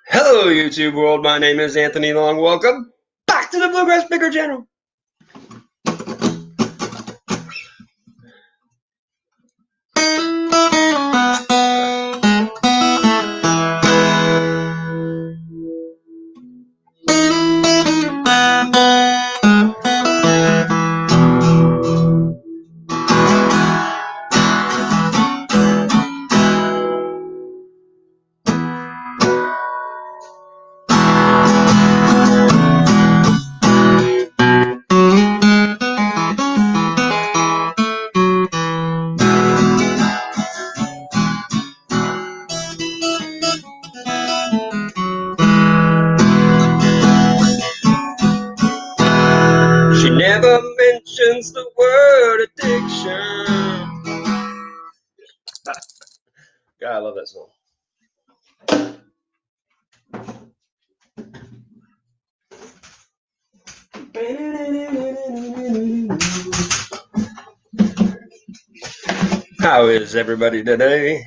Hello, YouTube world. My name is Anthony Long. Welcome back to the Bluegrass Picker channel. She never mentions the word addiction. God, I love that song. How is everybody today?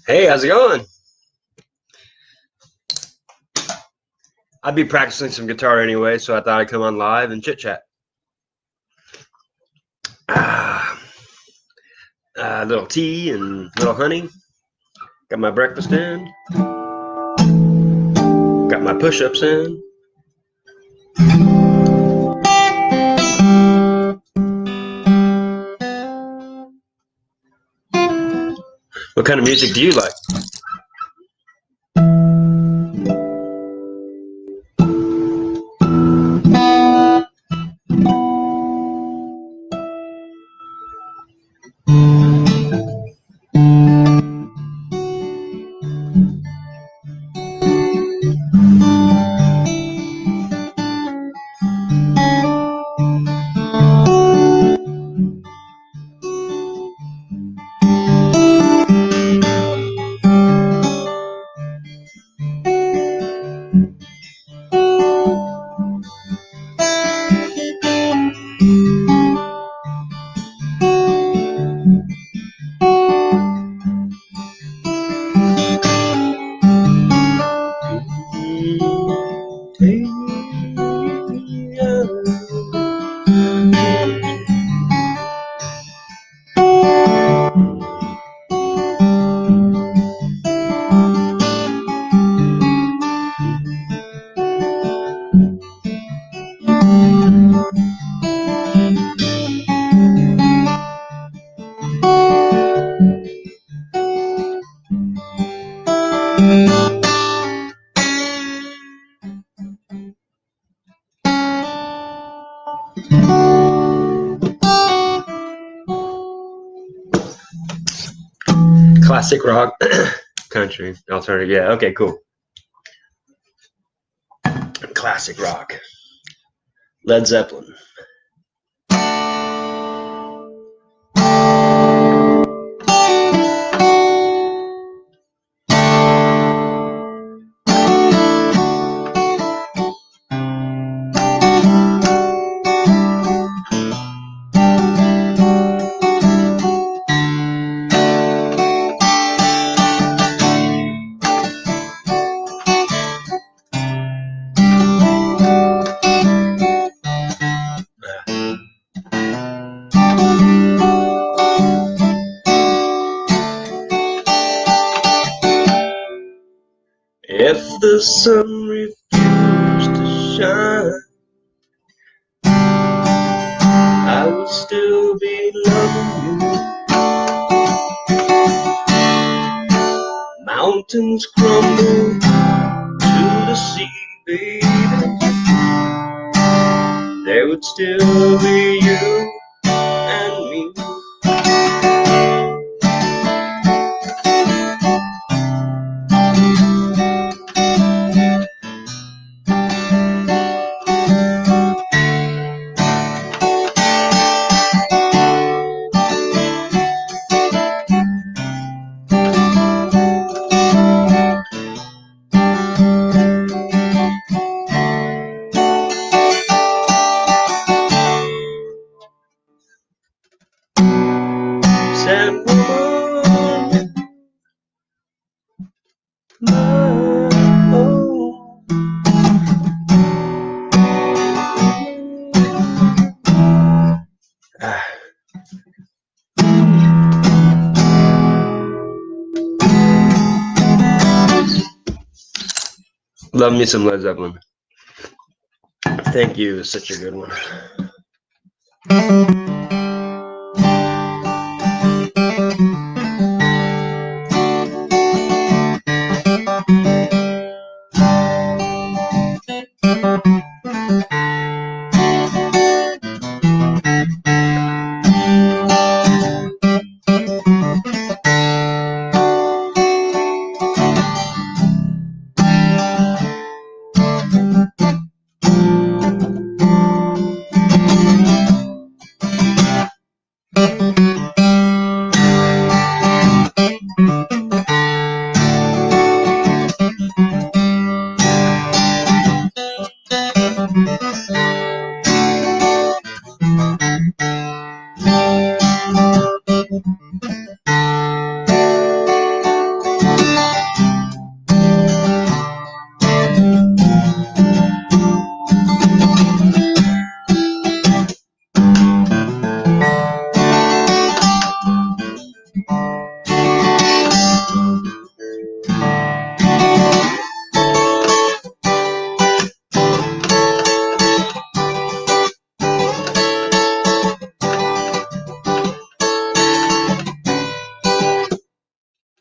Hey, how's it going? I'd be practicing some guitar anyway, so I thought I'd come on live and chit chat. A little tea and a little honey. Got my breakfast in. Got my push-ups in. What kind of music do you like? Classic rock, country, alternative. Yeah, okay, cool. Classic rock. Led Zeppelin. If the sun refused to shine, I would still be loving you. Mountains crumble to the sea, baby. There would still be you and me. Sad woman, my own. Love me some Led Zeppelin. Thank you. It's such a good one.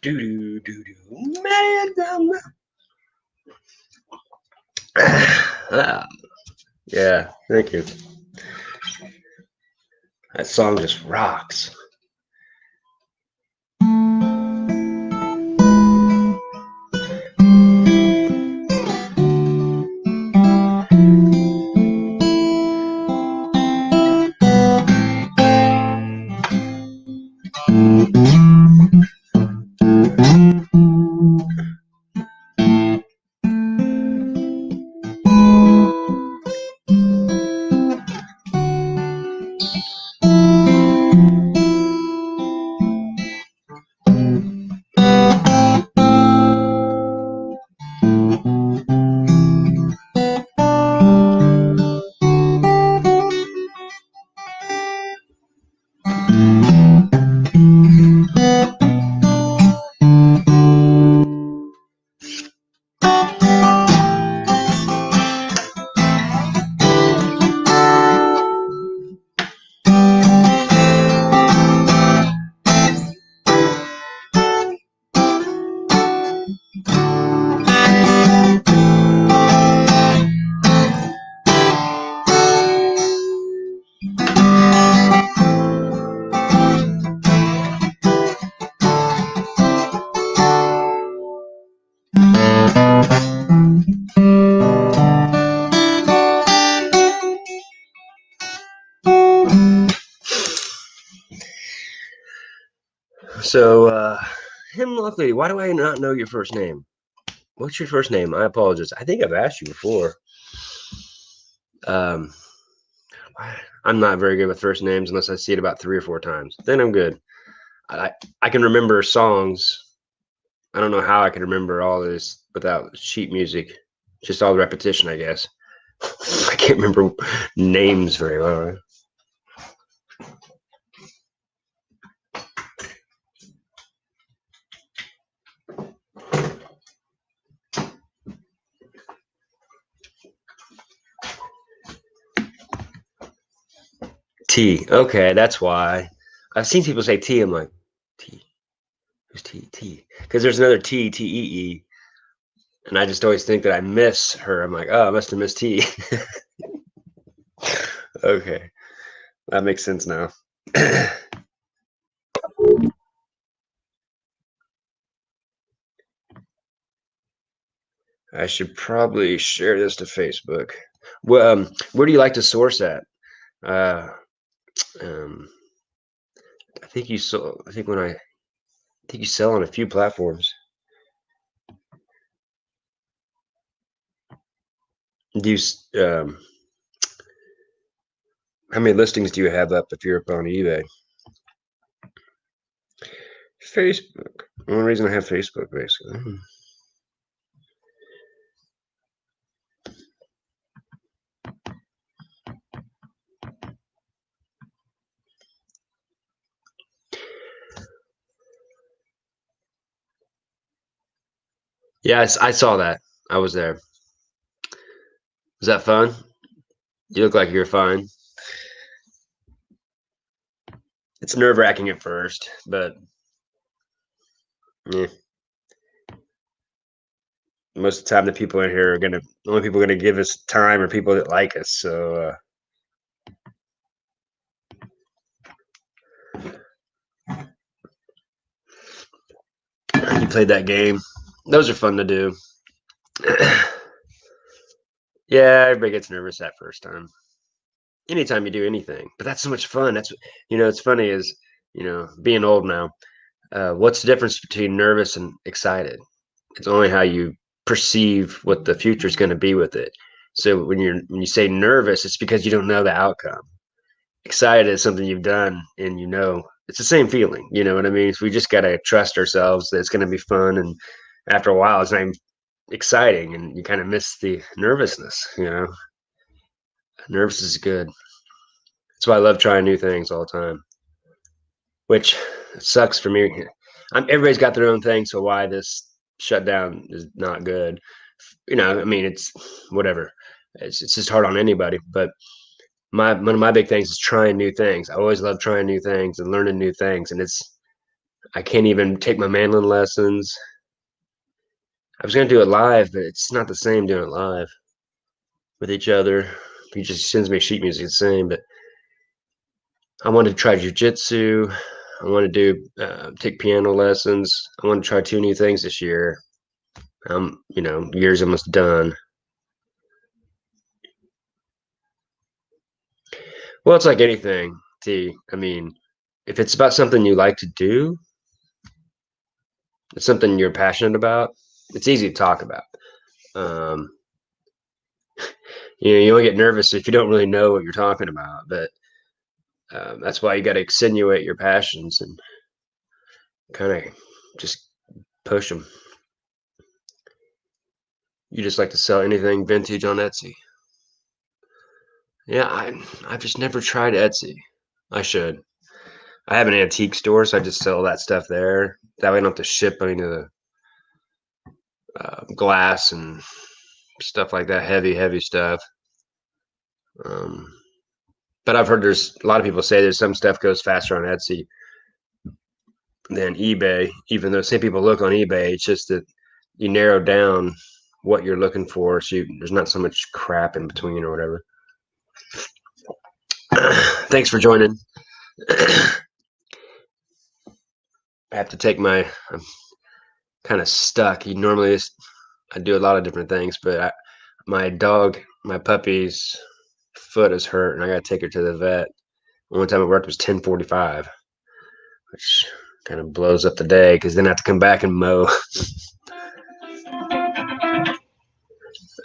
Do do do do. Man, yeah, thank you. That song just rocks. So, Hemlock Lady, why do I not know your first name? What's your first name? I apologize. I think I've asked you before. Um, I'm not very good with first names unless I see it about 3 or 4 times. Then I'm good. I I can remember songs. I don't know how I can remember all this without sheet music. Just all the repetition, I guess. I can't remember names very well. T. Okay, that's why. I've seen people say T. I'm like, T. Who's T? T. Because there's another T. T. E. E. And I just always think that I miss her. I'm like, oh, I must have missed T. Okay, that makes sense now. I should probably share this to Facebook. Well, where do you like to source at? Uh, um, I think you saw. I think you sell on a few platforms. Do you, how many listings do you have up if you're up on eBay? Facebook. The only reason I have Facebook, basically. Yes, I saw that. I was there. Was that fun? You look like you're fine. It's nerve-wracking at first, but yeah. Most of the time, the people in here are the only people gonna give us time are people that like us. So you played that game. Those are fun to do. Yeah, everybody gets nervous that first time. Anytime you do anything, but that's so much fun. That's it's funny is being old now. What's the difference between nervous and excited? It's only how you perceive what the future is going to be with it. So when you say nervous, it's because you don't know the outcome. Excited is something you've done and it's the same feeling. You know what I mean? So we just got to trust ourselves that it's going to be fun, and after a while, it's not even exciting, and you kind of miss the nervousness. Nervous is good. That's why I love trying new things all the time. Which sucks for me. Everybody's got their own thing, so why this shutdown is not good. I mean, it's whatever. It's just hard on anybody. But one of my big things is trying new things. I always love trying new things and learning new things, and I can't even take my mandolin lessons. I was gonna do it live, but it's not the same doing it live with each other. He just sends me sheet music the same, but I wanted to try jujitsu. I want to do take piano lessons. I want to try 2 new things this year. Year's almost done. Well, it's like anything, T. I mean, if it's about something you like to do, it's something you're passionate about, it's easy to talk about. Um, you don't get nervous if you don't really know what you're talking about, but that's why you got to accentuate your passions and kind of just push them. You just like to sell anything vintage on Etsy. Yeah, I've just never tried Etsy. I should. I have an antique store, so I just sell that stuff there. That way I don't have to ship any of the glass and stuff like that, heavy stuff. Um, but I've heard there's a lot of people say there's some stuff goes faster on Etsy than eBay, even though same people look on eBay. It's just that you narrow down what you're looking for, so there's not so much crap in between or whatever. Thanks for joining. I have to take I'm kind of stuck. I do a lot of different things, but my puppy's foot is hurt, and I got to take her to the vet. One time at work was 10:45, which kind of blows up the day because then I have to come back and mow.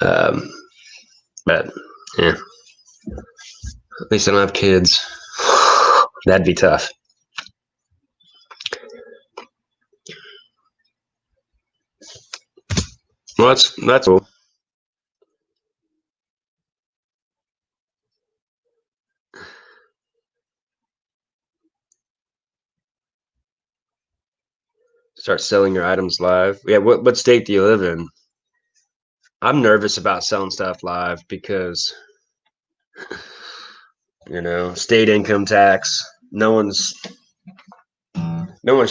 But yeah, at least I don't have kids. That'd be tough. Well, that's cool. Start selling your items live. Yeah, what state do you live in? I'm nervous about selling stuff live because state income tax. No one's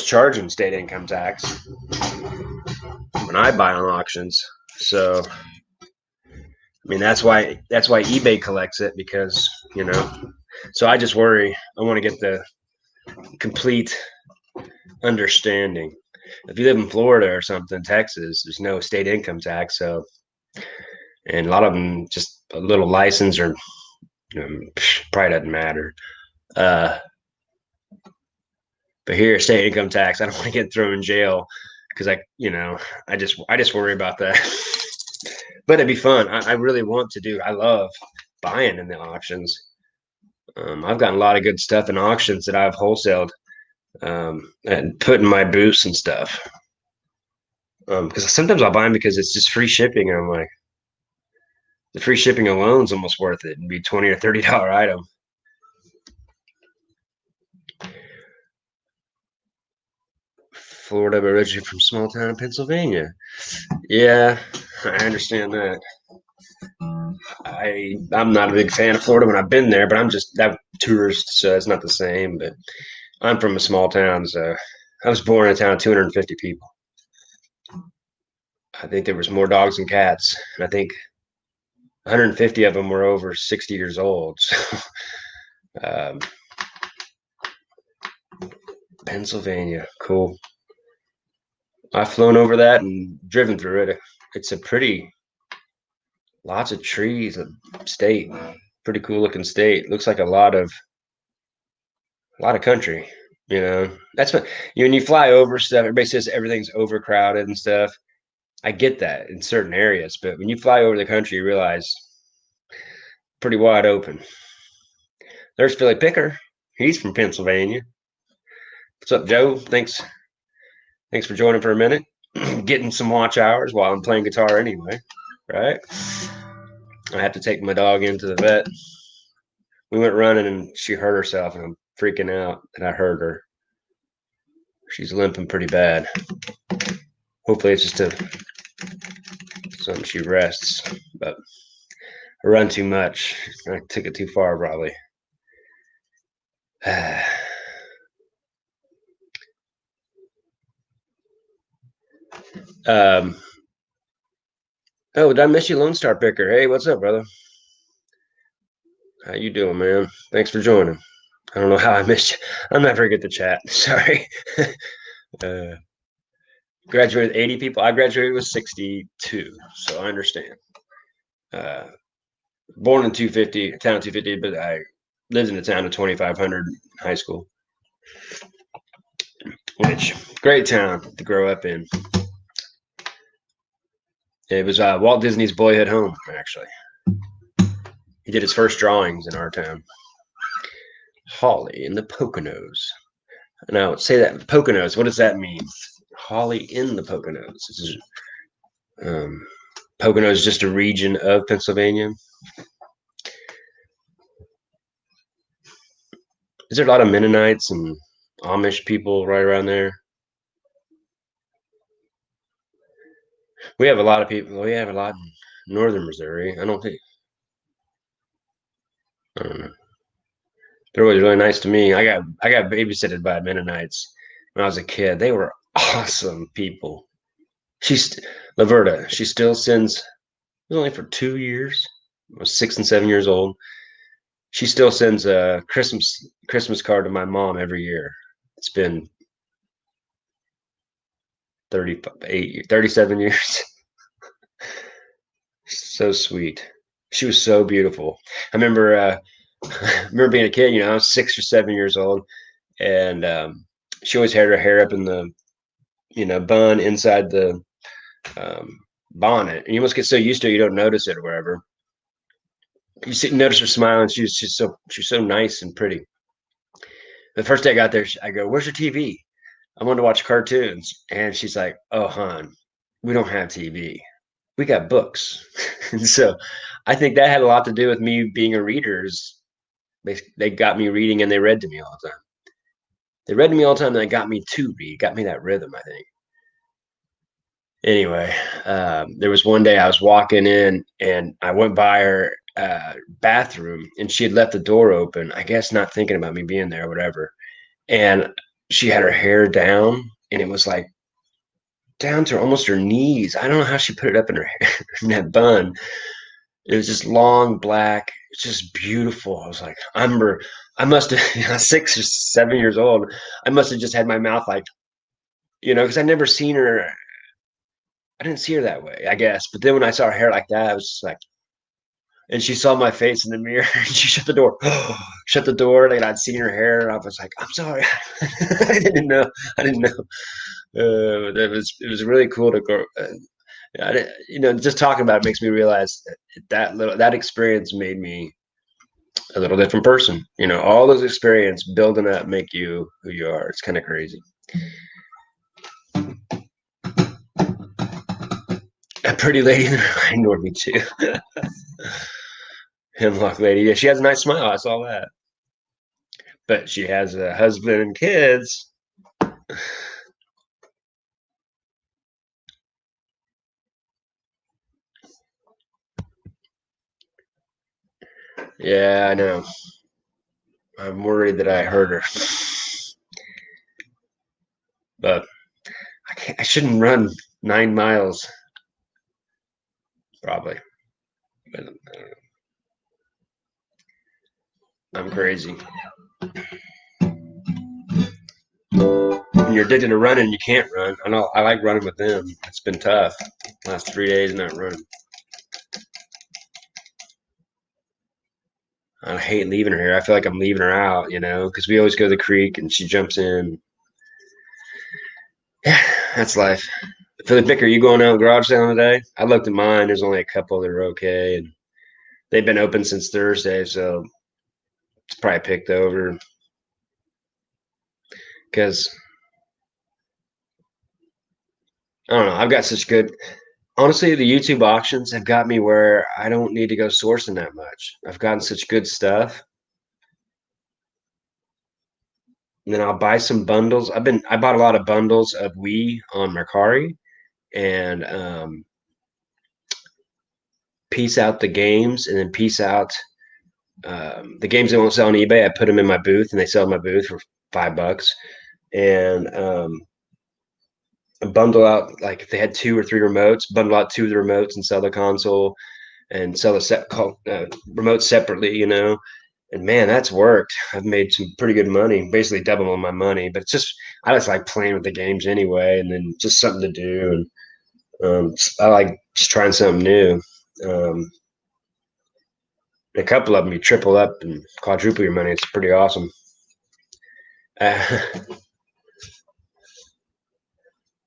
charging state income tax when I buy on auctions. So I mean that's why eBay collects it because So I just worry. I want to get the complete understanding. If you live in Florida or something, Texas, there's no state income tax, so and a lot of them just a little license or probably doesn't matter. Uh, but here, state income tax, I don't want to get thrown in jail because I just worry about that. But it'd be fun. I really want to do. I love buying in the auctions. I've gotten a lot of good stuff in auctions that I've wholesaled and put in my booths and stuff. Because sometimes I'll buy them because it's just free shipping, and I'm like, the free shipping alone is almost worth it. It'd be $20 or $30 item. Florida, but originally from small town in Pennsylvania. Yeah, I understand that. I'm not a big fan of Florida when I've been there, but I'm just that tourist, so it's not the same. But I'm from a small town, so I was born in a town of 250 people. I think there was more dogs than cats. And I think 150 of them were over 60 years old. So, um, Pennsylvania, cool. I've flown over that and driven through it. It's a pretty, lots of trees, a state, pretty cool looking state. Looks like a lot of country. That's what when you fly over stuff. Everybody says everything's overcrowded and stuff. I get that in certain areas, but when you fly over the country, you realize pretty wide open. There's Philly Picker. He's from Pennsylvania. What's up, Joe? Thanks for joining for a minute. Getting some watch hours while I'm playing guitar anyway, right? I had to take my dog into the vet. We went running and she hurt herself, and I'm freaking out that I hurt her. She's limping pretty bad. Hopefully it's just something she rests, but I run too much. I took it too far, probably. Um, oh, did I miss you, Lone Star Picker? Hey, what's up, brother? How you doing, man? Thanks for joining. I don't know how I missed you. I'm not very good at the chat. Sorry. uh, graduated 80 people. I graduated with 62, so I understand. Uh, born in 250, town of 250, but I lived in a town of 2,500 high school, which great town to grow up in. It was Walt Disney's boyhood home, actually. He did his first drawings in our town. Holly in the Poconos. Now, say that Poconos. What does that mean? Holly in the Poconos. Um, Poconos is just a region of Pennsylvania. Is there a lot of Mennonites and Amish people right around there? We have a lot of people. We have a lot in northern Missouri. I don't know. They're always really nice to me. I got babysitted by Mennonites when I was a kid. They were awesome people. She's Laverta. She still sends. It was only for 2 years. I was 6 and 7 years old. She still sends a Christmas card to my mom every year. It's been 37 years. So sweet. She was so beautiful. I remember being a kid, I was 6 or 7 years old, and she always had her hair up in the, bun inside the bonnet. And you must get so used to it, you don't notice it or whatever. Notice her smiling. She's so nice and pretty. The first day I got there, I go, "Where's your TV? I wanted to watch cartoons." And she's like, "Oh, hon, we don't have TV. We got books." And so I think that had a lot to do with me being a reader. They got me reading and they read to me all the time. They read to me all the time and they got me to read, got me that rhythm, I think. Anyway, there was one day I was walking in and I went by her bathroom and she had left the door open, I guess not thinking about me being there or whatever. And she had her hair down and it was like down to almost her knees. I don't know how she put it up in her hair in that bun. It was just long black. It's just beautiful. I was like, I must have 6 or 7 years old. I must have just had my mouth like, because I never seen her. I didn't see her that way, I guess. But then when I saw her hair like that, I was just like, and she saw my face in the mirror and she shut the door. Shut the door. Like I'd seen her hair. And I was like, I'm sorry. I didn't know. I didn't know. It was really cool to go. Just talking about it makes me realize that experience made me a little different person. All those experience building up make you who you are. It's kind of crazy. A pretty lady in the ignored me too. Hemlock lady. Yeah, she has a nice smile. I saw that. But she has a husband and kids. Yeah, I know. I'm worried that I hurt her. But I shouldn't run 9 miles. Probably. But I'm crazy. When you're addicted to running, you can't run. I know. I like running with them. It's been tough. Last 3 days not running. I hate leaving her here. I feel like I'm leaving her out, because we always go to the creek and she jumps in. Yeah, that's life. Philly Picker, you going out garage sale today? I looked at mine. There's only a couple that are okay, and they've been open since Thursday, so it's probably picked over. Because I don't know. I've got such good. Honestly, the YouTube auctions have got me where I don't need to go sourcing that much. I've gotten such good stuff. And then I'll buy some bundles. I bought a lot of bundles of Wii on Mercari and piece out the games and then piece out the games they won't sell on eBay. I put them in my booth and they sell in my booth for $5. And bundle out, like if they had 2 or 3 remotes, bundle out 2 of the remotes and sell the console and sell the remote separately, And man, that's worked. I've made some pretty good money, basically doubling my money. But I just like playing with the games anyway, and then just something to do. And I like just trying something new. Um, a couple of them, you triple up and quadruple your money. It's pretty awesome. Uh,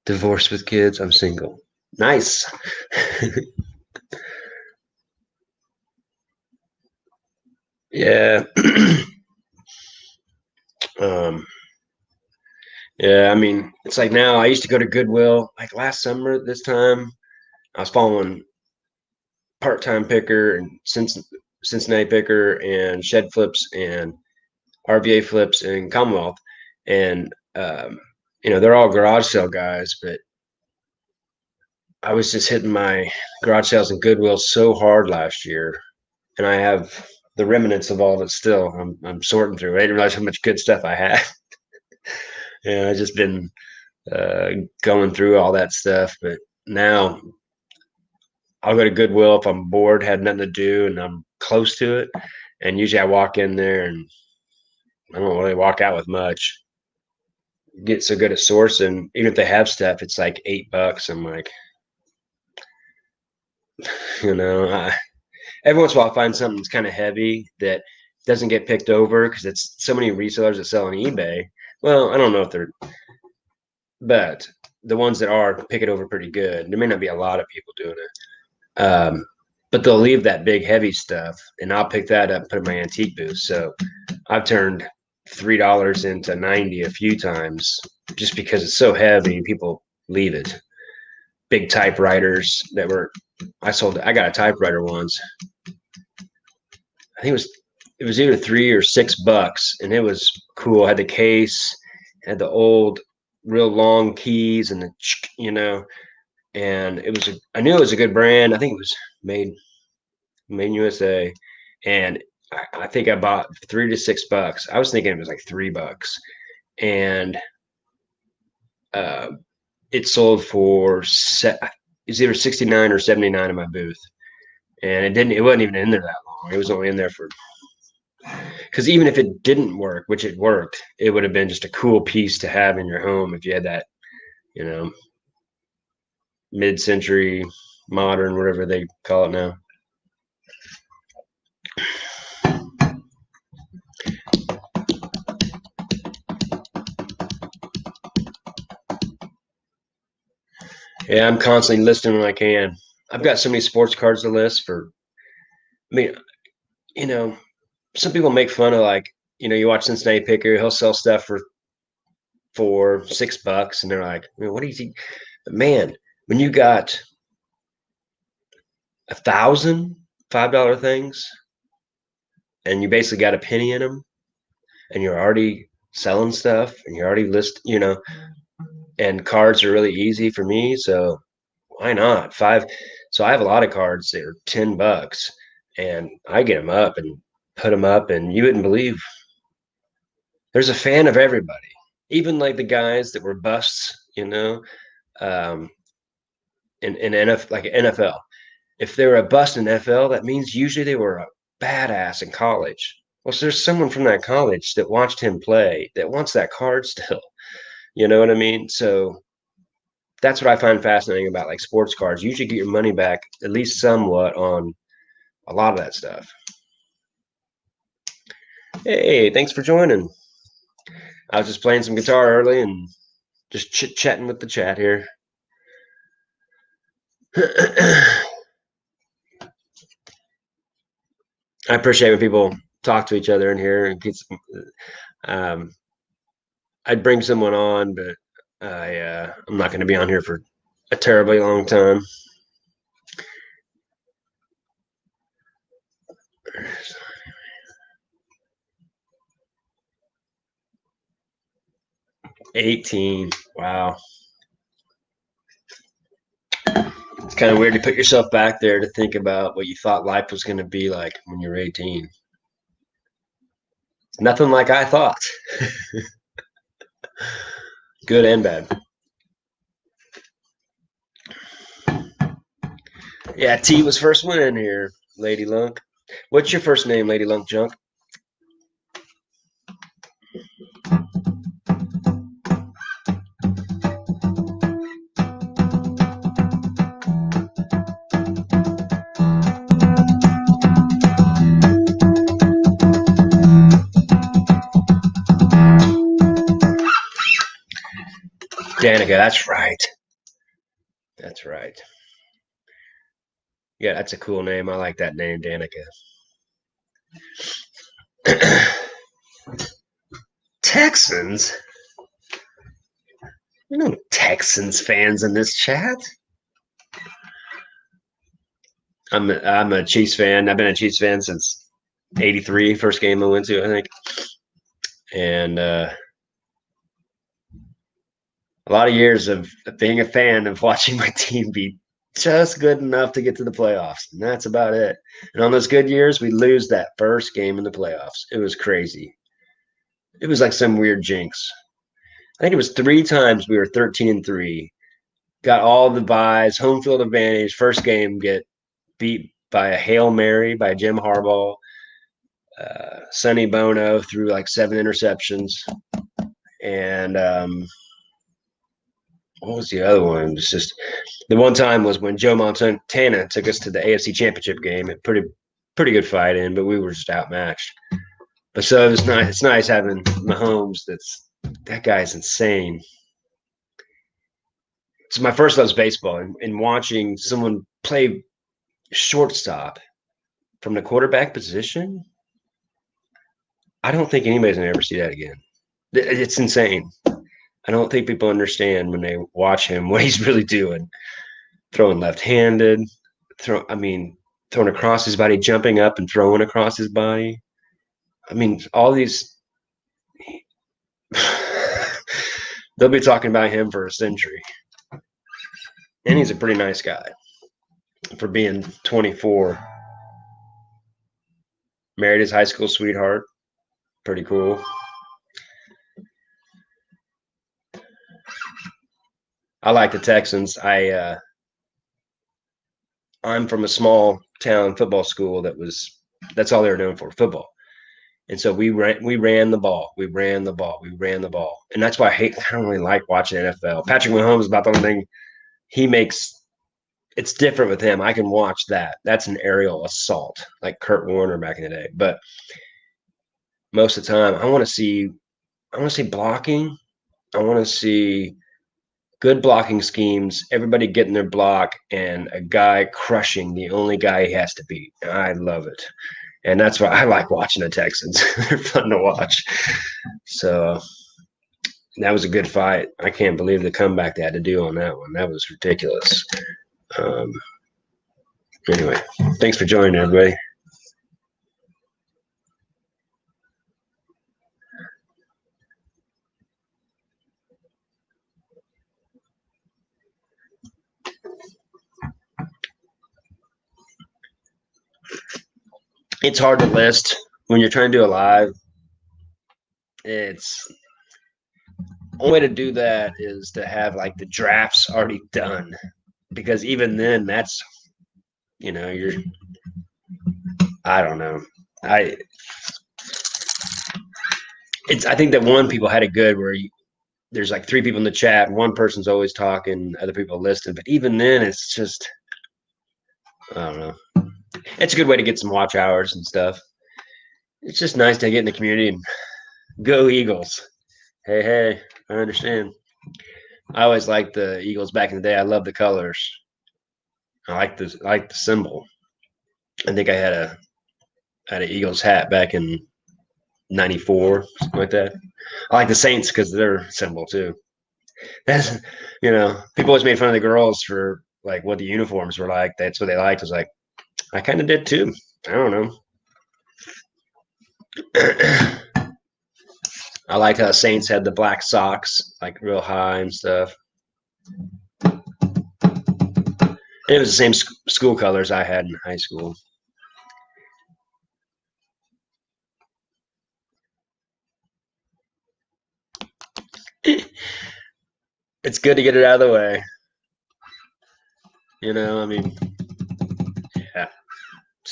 Divorced with kids. I'm single. Nice. Yeah. um, yeah, I mean, it's like now I used to go to Goodwill like last summer this time. I was following part-time picker and Cincinnati picker and shed flips and RVA flips and Commonwealth. And, they're all garage sale guys, but I was just hitting my garage sales and Goodwill so hard last year. And I have the remnants of all of it still. I'm sorting through. I didn't realize how much good stuff I had. And I've just been uh, going through all that stuff. But now I'll go to Goodwill if I'm bored, had nothing to do, and I'm close to it. And usually I walk in there and I don't really walk out with much. Get so good at sourcing. Even if they have stuff, it's like $8. I'm like, you know, I, every once in a while I find something that's kind of heavy that doesn't get picked over because it's so many resellers that sell on eBay. Well, I don't know if they're, but the ones that are pick it over pretty good. There may not be a lot of people doing it. But they'll leave that big heavy stuff and I'll pick that up and put in my antique booth. So I've turned $3 into 90 a few times just because it's so heavy and people leave it. Big typewriters I got a typewriter once. I think it was either $3 or $6 and it was cool. I had the case, had the old real long keys and and I knew it was a good brand. I think it was made in USA. And I think I bought $3 to $6. I was thinking it was like $3. And it sold for it's either 69 or 79 in my booth. And it wasn't even in there that long. It was only in there because even if it didn't work, which it worked, it would have been just a cool piece to have in your home if you had that, you know, mid-century modern, whatever they call it now. Yeah, I'm constantly listing when I can. I've got so many sports cards to list for. I mean, you know, some people make fun of like, you watch Cincinnati Picker, he'll sell stuff for $6, and they're like, what do you think? But man, when you got 1,000 $5 things, and you basically got a penny in them, and you're already selling stuff, and you're already and cards are really easy for me, so why not? So I have a lot of cards that are $10, and I get them up and put them up, and you wouldn't believe there's a fan of everybody, even like the guys that were busts, um, in like NFL. If they were a bust in NFL, that means usually they were a badass in college. Well, so there's someone from that college that watched him play that wants that card still. You know what I mean? So that's what I find fascinating about like sports cards. You usually get your money back at least somewhat on a lot of that stuff. Hey, thanks for joining. I was just playing some guitar early and just chit chatting with the chat here. I appreciate when people talk to each other in here and um, I'd bring someone on, but I'm not going to be on here for a terribly long time. $18. Wow. It's kind of weird to put yourself back there to think about what you thought life was going to be like when you were 18. It's nothing like I thought. Good and bad. Yeah, T was first one in here, Lady Lunk. What's your first name, Lady Lunk Junk? Danica, that's right. That's right. Yeah, that's a cool name. I like that name, Danica. Texans? No Texans fans in this chat. I'm a Chiefs fan. I've been a Chiefs fan since '83, first game I went to, I think. And a lot of years of being a fan of watching my team be just good enough to get to the playoffs. And that's about it. And on those good years, we lose that first game in the playoffs. It was crazy. It was like some weird jinx. I think it was 3 times we were 13-3, got all the buys, home field advantage, first game get beat by a Hail Mary by Jim Harbaugh. Sonny Bono threw like 7 interceptions. And what was the other one? It was just the one time was when Joe Montana took us to the AFC Championship game. A pretty good fight in, but we were just outmatched. But so it was nice. It's nice having Mahomes. That guy's insane. So my first love is baseball, and watching someone play shortstop from the quarterback position. I don't think anybody's gonna ever see that again. It's insane. I don't think people understand when they watch him what he's really doing. Throwing left-handed, throwing across his body, jumping up and throwing across his body. I mean, all these. They'll be talking about him for a century. And he's a pretty nice guy for being 24. Married his high school sweetheart. Pretty cool. I like the Texans. I'm from a small town football school that's all they were doing for football. And so we ran the ball. We ran the ball. And that's why I don't really like watching NFL. Patrick Mahomes is about the only thing he makes. It's different with him. I can watch that. That's an aerial assault, like Kurt Warner back in the day. But most of the time, I want to see blocking. I want to see good blocking schemes, everybody getting their block, and a guy crushing the only guy he has to beat. I love it. And that's why I like watching the Texans. They're fun to watch. So that was a good fight. I can't believe the comeback they had to do on that one. That was ridiculous. Anyway, thanks for joining, everybody. It's hard to list when you're trying to do a live. It's only way to do that is to have like the drafts already done, because even then, that's you're. I don't know. I think that one people had it good where there's like 3 people in the chat, and one person's always talking, other people listening. But even then, it's just I don't know. It's a good way to get some watch hours and stuff. It's just nice to get in the community and go Eagles. Hey, I understand. I always liked the Eagles back in the day. I love the colors. I like the symbol. I think I had an Eagles hat back in '94, something like that. I like the Saints because their symbol too. That's people always made fun of the girls for like what the uniforms were like. That's what they liked. I was like, I kind of did too. I don't know. I liked how Saints had the black socks, like real high and stuff. And it was the same school colors I had in high school. It's good to get it out of the way. I mean,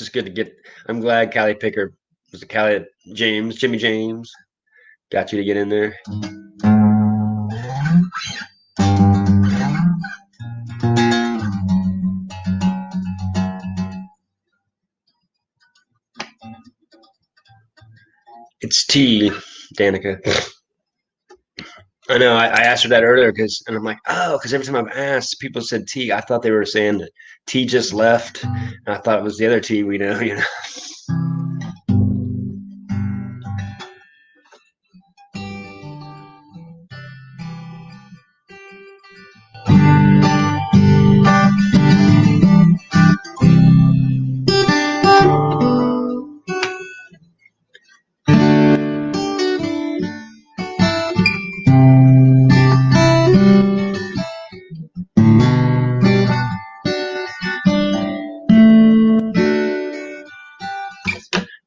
just good to get. I'm glad Callie Picker was it Jimmy James got you to get in there. It's T, Danica. I know. I asked her that earlier and I'm like, oh, because every time I've asked, people said T. I thought they were saying that T just left. And I thought it was the other T we know. You know.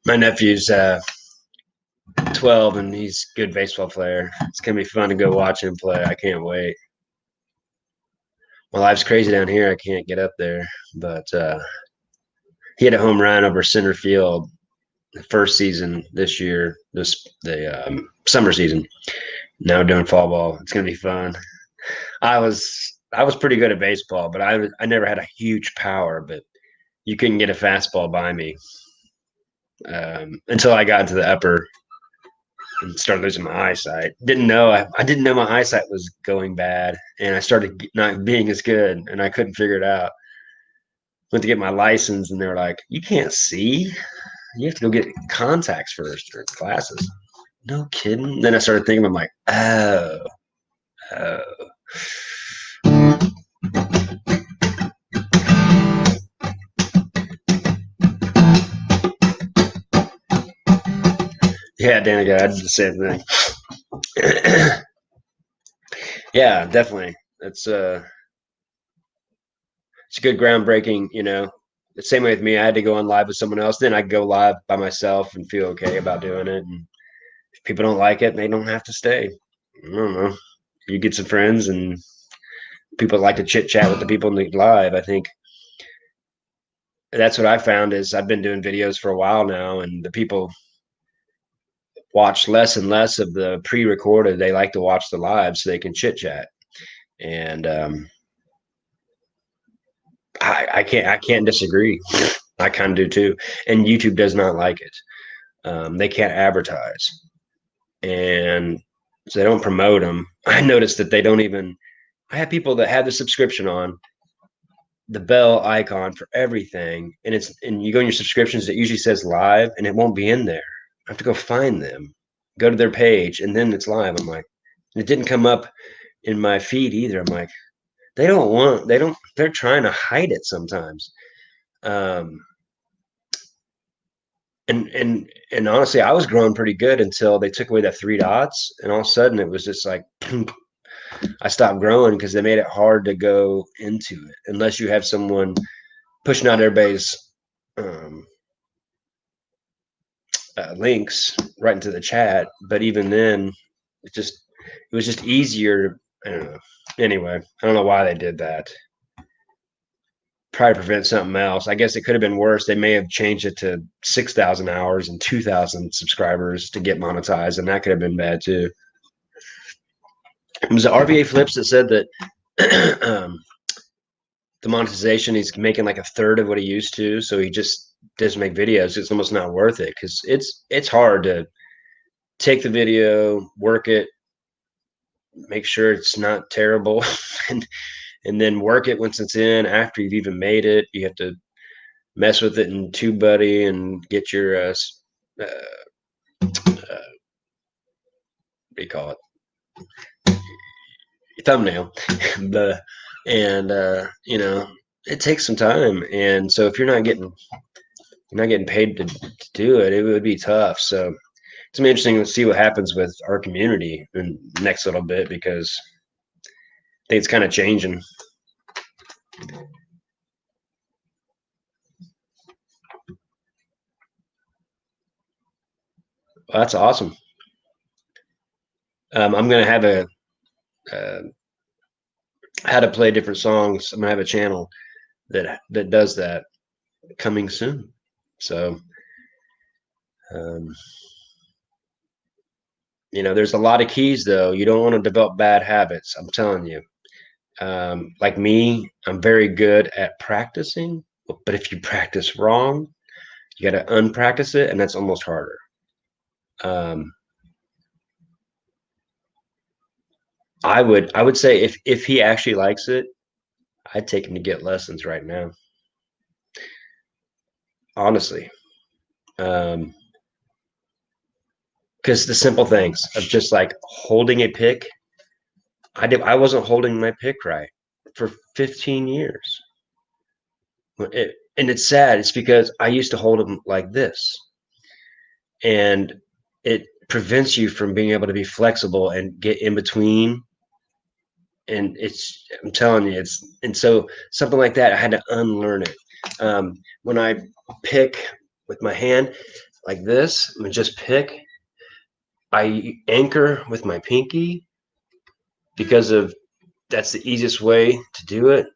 My nephew's 12 and he's a good baseball player. It's gonna be fun to go watch him play. I can't wait. My life's crazy down here. I can't get up there, but he had a home run over center field the first season this year, the summer season. Now we're doing fall ball. It's gonna be fun. I was pretty good at baseball, but I never had a huge power. But you couldn't get a fastball by me until I got into the upper and started losing my eyesight. I didn't know my eyesight was going bad, and I started not being as good, and I couldn't figure it out. Went to get my license, and they were like, "You can't see. You have to go get contacts first or glasses." No kidding. Then I started thinking, I'm like, oh. Yeah, Danica, I did the same thing. Yeah, definitely. It's a good groundbreaking, The same way with me. I had to go on live with someone else. Then I go live by myself and feel okay about doing it. And if people don't like it, they don't have to stay. I don't know. You get some friends and people like to chit chat with the people in the live. I think that's what I found is I've been doing videos for a while now, and the people watch less and less of the pre-recorded. They like to watch the live so they can chit chat. And I can't disagree. I kind of do too. And YouTube does not like it. They can't advertise, and so they don't promote them. I noticed that they don't even. I have people that have the subscription on the bell icon for everything, and you go in your subscriptions. It usually says live, and it won't be in there. I have to go find them, go to their page, and then it's live. I'm like, it didn't come up in my feed either. I'm like, they're trying to hide it sometimes. And honestly, I was growing pretty good until they took away that 3 dots, and all of a sudden it was just like I stopped growing because they made it hard to go into it unless you have someone pushing out everybody's links right into the chat. But even then, it was just easier. I don't know. Anyway, I don't know why they did that. Probably prevent something else. I guess it could have been worse. They may have changed it to 6,000 hours and 2,000 subscribers to get monetized, and that could have been bad too. It was the RVA Flips that said that the monetization, he's making like a third of what he used to, so he just doesn't make videos. It's almost not worth it because it's hard to take the video, work it, make sure it's not terrible, and then work it once it's in. After you've even made it, you have to mess with it in TubeBuddy and get your what do you call it? Your thumbnail. And it takes some time. And so if you're not getting paid to do it, it would be tough. So it's gonna be interesting to see what happens with our community in the next little bit, because I think it's kind of changing. Well, that's awesome. I'm going to have how to play different songs. I'm going to have a channel that does that coming soon. So, um, there's a lot of keys though. You don't want to develop bad habits. I'm telling you. Like me, I'm very good at practicing, but if you practice wrong, you got to unpractice it, and that's almost harder. Um, I would say if he actually likes it, I'd take him to get lessons right now. Honestly, because the simple things of just like holding a pick, I wasn't holding my pick right for 15 years. And it's sad. It's because I used to hold them like this, and it prevents you from being able to be flexible and get in between. And I'm telling you, and so something like that, I had to unlearn it. When I pick with my hand like this, and just pick, I anchor with my pinky because of that's the easiest way to do it.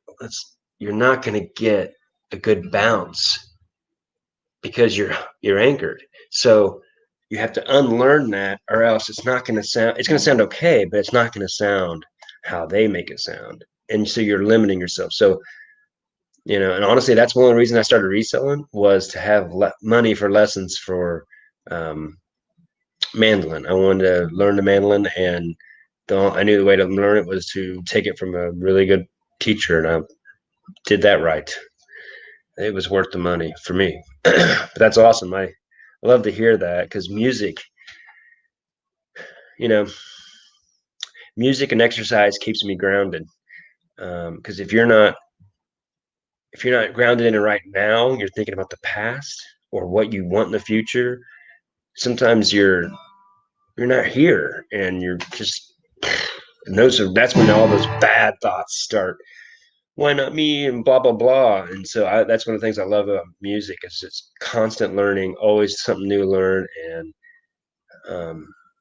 You're not going to get a good bounce because you're anchored. So you have to unlearn that, or else it's not going to sound. It's going to sound okay, but it's not going to sound how they make it sound. And so you're limiting yourself. So and honestly, that's one of the reasons I started reselling was to have money for lessons for um, mandolin. I wanted to learn the mandolin, and I knew the way to learn it was to take it from a really good teacher, and I did that right. It was worth the money for me. But that's awesome. I love to hear that because you know, music and exercise keeps me grounded. Because if you're not grounded in it right now, you're thinking about the past or what you want in the future. Sometimes you're not here, and you're just. And that's when all those bad thoughts start. Why not me and blah blah blah. And so that's one of the things I love about music is it's constant learning, always something new to learn, and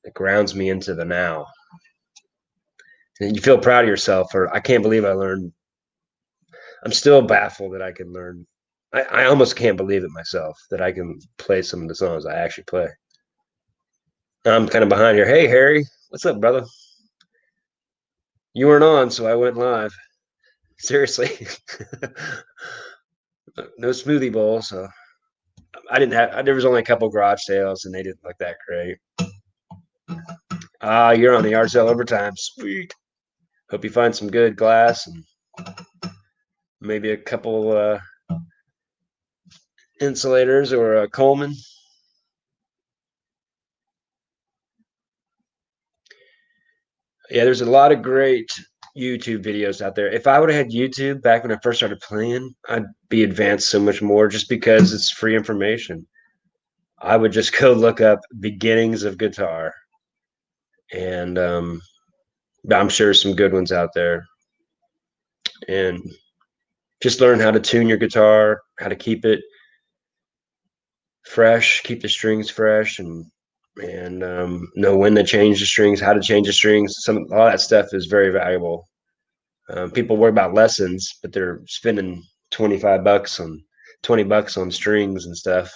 it grounds me into the now. And you feel proud of yourself. Or I can't believe I learned. I'm still baffled that I can learn. I almost can't believe it myself that I can play some of the songs I actually play. I'm kind of behind here. Hey Harry, what's up, brother? You weren't on, so I went live. Seriously. No smoothie bowl, so I didn't have. There was only a couple garage sales, and they didn't look that great. You're on the yard sale overtime. Sweet. Hope you find some good glass and maybe a couple insulators or a Coleman. Yeah, there's a lot of great YouTube videos out there. If I would have had YouTube back when I first started playing, I'd be advanced so much more just because it's free information. I would just go look up beginnings of guitar, and I'm sure some good ones out there. And just learn how to tune your guitar, how to keep it fresh, keep the strings fresh, and know when to change the strings, how to change the strings. All that stuff is very valuable. People worry about lessons, but they're spending $25 on $20 on strings and stuff.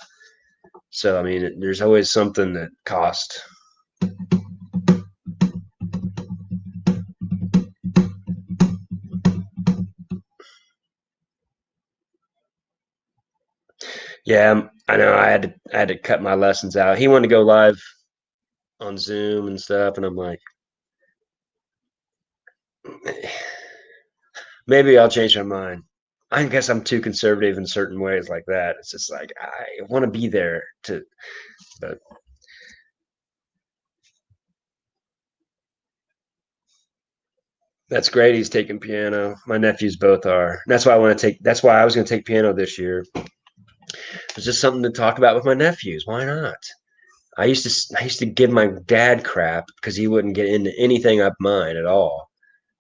So I mean, there's always something that costs. Yeah, I know. I had to cut my lessons out. He wanted to go live on Zoom and stuff, and I'm like, maybe I'll change my mind. I guess I'm too conservative in certain ways like that. It's just like I want to be there to, but that's great. He's taking piano. My nephews both are. That's why I want to take. That's why I was going to take piano this year. It's just something to talk about with my nephews. Why not? I used to give my dad crap because he wouldn't get into anything of mine at all.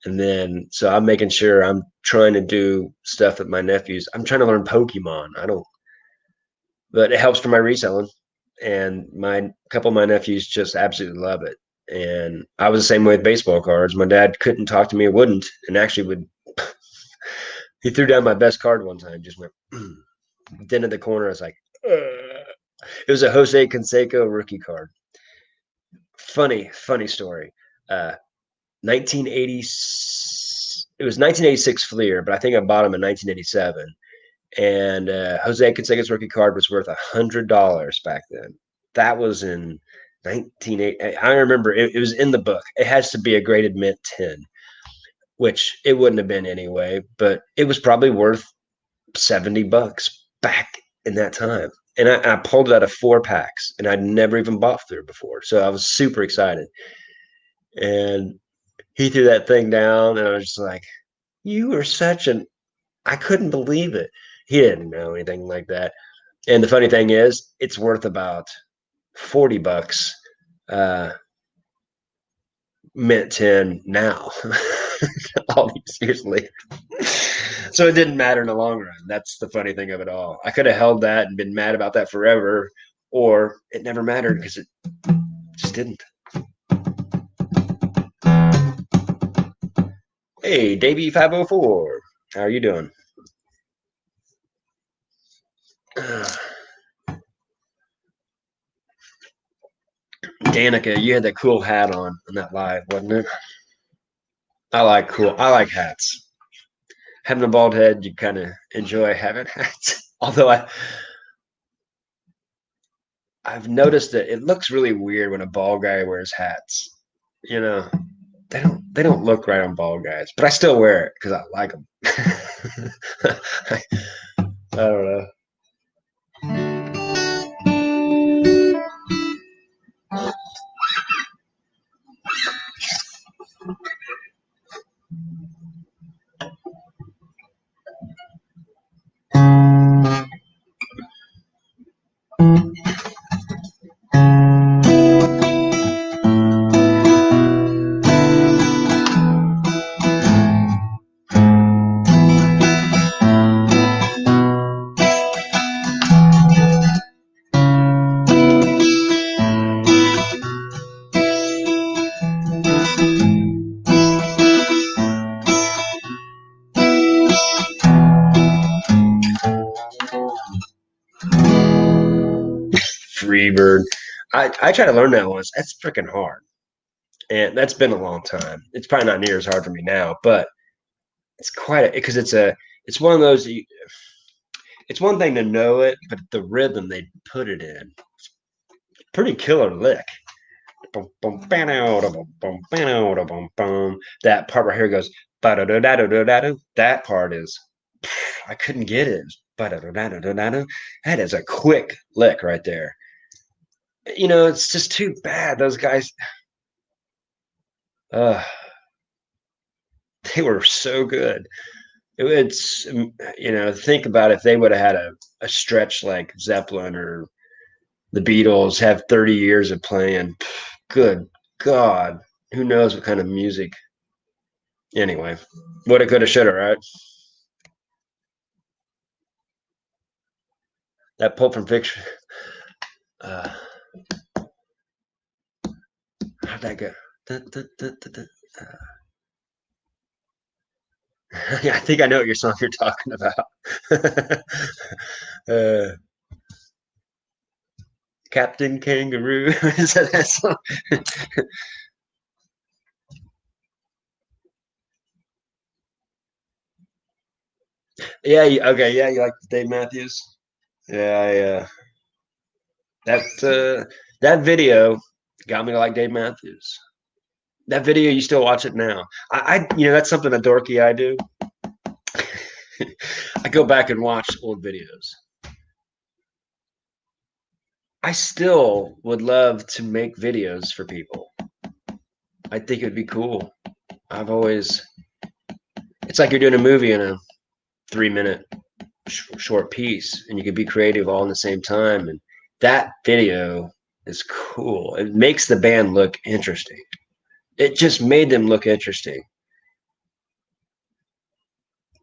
And then so I'm making sure I'm trying to do stuff with my nephews. I'm trying to learn Pokemon. I don't, but it helps for my reselling. And my couple of my nephews just absolutely love it. And I was the same way with baseball cards. My dad couldn't talk to me, wouldn't, and actually would. He threw down my best card one time. Just went. Then at the corner, I was like, It was a Jose Canseco rookie card. Funny story. 1980. It was 1986 Fleer, but I think I bought him in 1987. And Jose Canseco's rookie card was worth $100 back then. That was in 1980. I remember it was in the book. It has to be a graded mint 10, which it wouldn't have been anyway, but it was probably worth $70 back in that time. And I pulled it out of 4 packs, and I'd never even bought Fleer before. So I was super excited. And he threw that thing down, and I was just like, you are such an, I couldn't believe it. He didn't know anything like that. And the funny thing is, it's worth about $40 mint 10 now, all these years later. So it didn't matter in the long run. That's the funny thing of it all. I could have held that and been mad about that forever, or it never mattered because it just didn't. Hey, Davey 504, how are you doing? Danica, you had that cool hat on in that live, wasn't it? I like hats. Having a bald head, you kind of enjoy having hats. Although I've noticed that it looks really weird when a bald guy wears hats. You know, they don't look right on bald guys, but I still wear it because I like them. I don't know. Freebird. I tried to learn that once. That's freaking hard, and that's been a long time. It's probably not near as hard for me now, but it's quite because it's one of those. It's one thing to know it, but the rhythm they put it in, pretty killer lick. That part right here goes. That part is. I couldn't get it. That is a quick lick right there. It's just too bad those guys. Uh, they were so good. It's think about if they would have had a stretch like Zeppelin or the Beatles have 30 years of playing. Good God, who knows what kind of music? Anyway, what it could have, should have, right? That Pulp from Fiction. Uh, how'd that go? Yeah, I think I know what your song you're talking about. uh, Captain Kangaroo. Is that song? Yeah. Okay. Yeah. You like Dave Mathews? Yeah. Yeah. That video got me to like Dave Mathews. That video, you still watch it now. That's something a dorky I do. I go back and watch old videos. I still would love to make videos for people. I think it would be cool. It's like you're doing a movie in a 3-minute short piece, and you could be creative all in the same time. And that video is cool. It makes the band look interesting. It just made them look interesting.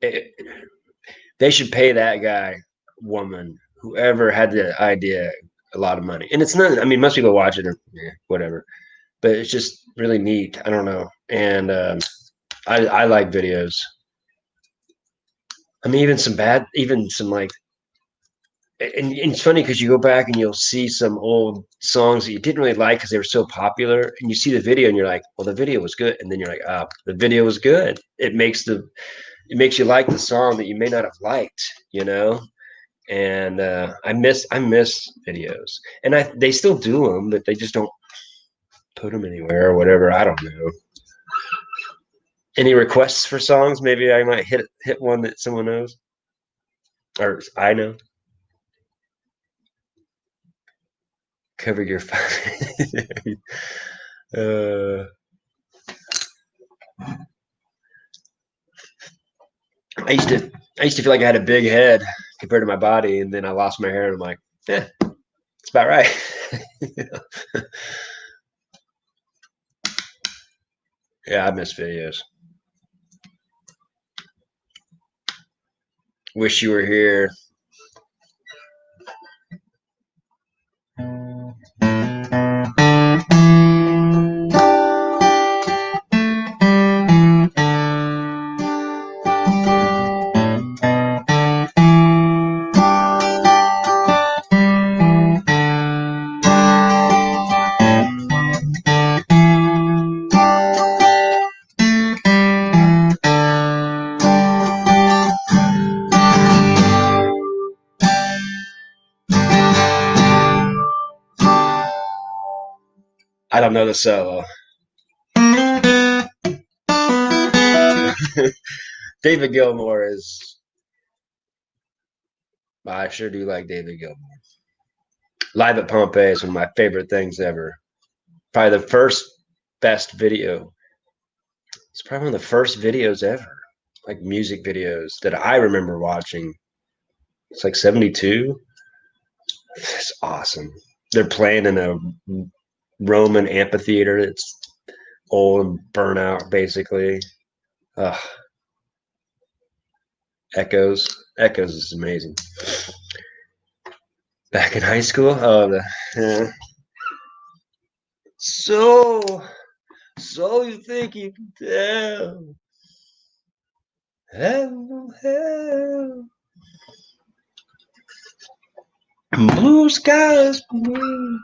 They should pay that guy, woman, whoever had the idea, a lot of money. And it's not. I mean, most people watch it or whatever, but it's just really neat. I don't know, and I like videos. I mean, even some like and it's funny because you go back and you'll see some old songs that you didn't really like because they were so popular, and you see the video and you're like, well, the video was good, and then you're like, oh, the video was good. It makes you like the song that you may not have liked, you know. And I miss videos, and they still do them, but they just don't put them anywhere or whatever. I don't know. Any requests for songs? Maybe I might hit one that someone knows or I know. Cover your phone. uh, I used to I used to feel like I had a big head compared to my body, and then I lost my hair, and I'm like, yeah, it's about right. Yeah, I miss videos. Wish you were here. I don't know the solo. David Gilmour is. I sure do like David Gilmour. Live at Pompeii is one of my favorite things ever. Probably the first best video. It's probably one of the first videos ever, like music videos that I remember watching. It's like 72. It's awesome. They're playing in a Roman amphitheater. It's old and burnt out, basically. Ugh. Echoes. Echoes is amazing. Back in high school, so you think you can tell? Hell, blue skies blue.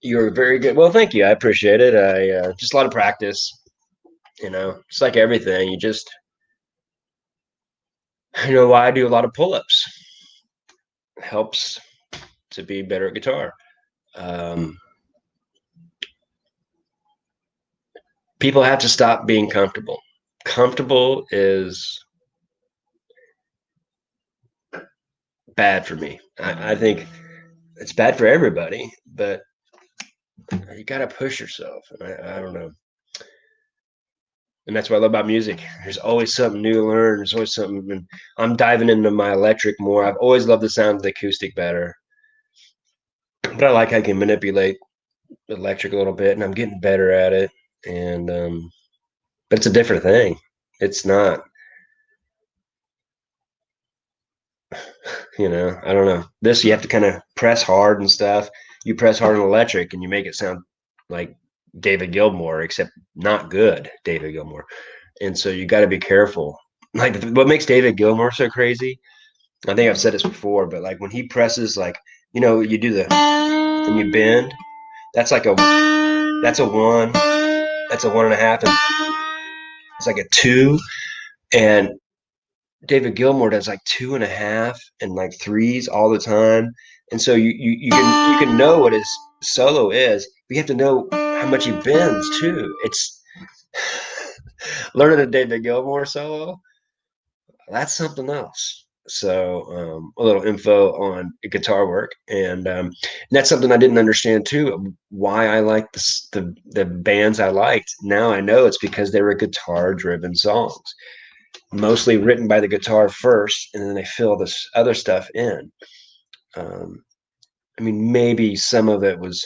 You're very good. Well, thank you. I appreciate it. I just a lot of practice. It's like everything. I do a lot of pull-ups. Helps to be better at guitar. Um, People have to stop being comfortable. Comfortable is bad for me. I think it's bad for everybody, but you got to push yourself. I don't know. And that's what I love about music. There's always something new to learn. There's always something. And I'm diving into my electric more. I've always loved the sound of the acoustic better, but I like I can manipulate electric a little bit, and I'm getting better at it. And but it's a different thing. It's not. I don't know. This you have to kind of press hard and stuff. You press hard on electric, and you make it sound like David Gilmour, except not good David Gilmour. And so you got to be careful. Like what makes David Gilmour so crazy, I think I've said this before, but like when he presses, like, you do the and you bend, that's like that's a one, that's a 1.5, and it's like a two. And David Gilmour does like 2.5 and like threes all the time. And so you can know what his solo is, but you have to know how much he bends too. It's learning a David Gilmour solo, that's something else. So a little info on guitar work, and that's something I didn't understand too. Why I like the bands I liked. Now I know it's because they were guitar driven songs. mostly written by the guitar first, and then they fill this other stuff in. Um, I mean, maybe some of it was,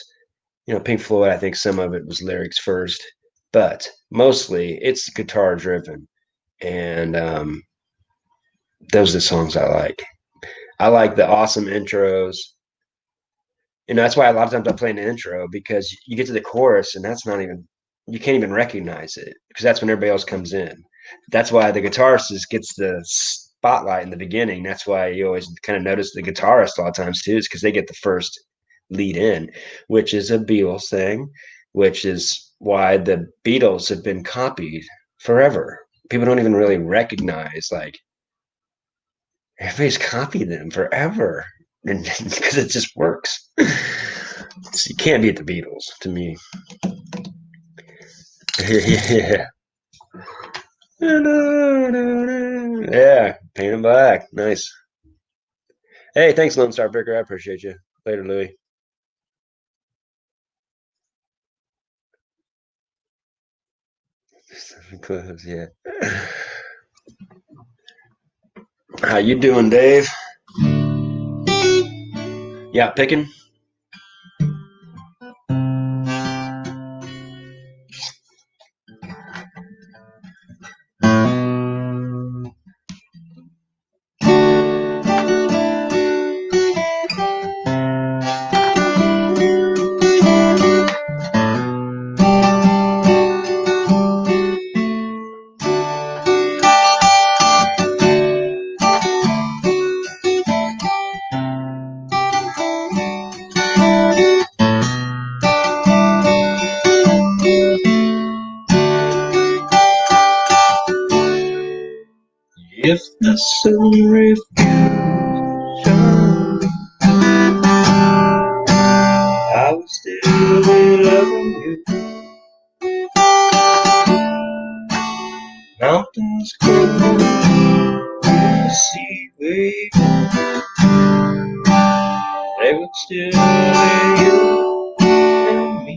Pink Floyd. I think some of it was lyrics first, but mostly it's guitar driven, and those are the songs I like. I like the awesome intros. That's why a lot of times I play an intro because you get to the chorus and that's not even you can't even recognize it because that's when everybody else comes in. That's why the guitarist gets the spotlight in the beginning. That's why you always kind of notice the guitarist a lot of times too, is because they get the first lead in, which is a Beatles thing, which is why the Beatles have been copied forever. People don't even really recognize like everybody's copied them forever because it just works. You can't beat the Beatles to me. Yeah. Yeah, Paint in Black. Nice. Hey, thanks, Lone Star Picker. I appreciate you. Later, Louie. Close, yeah. How you doing, Dave? Yeah, picking. If the sun refused, I would still be loving you. Mountains crumble, the sea waves, they would still be you and me.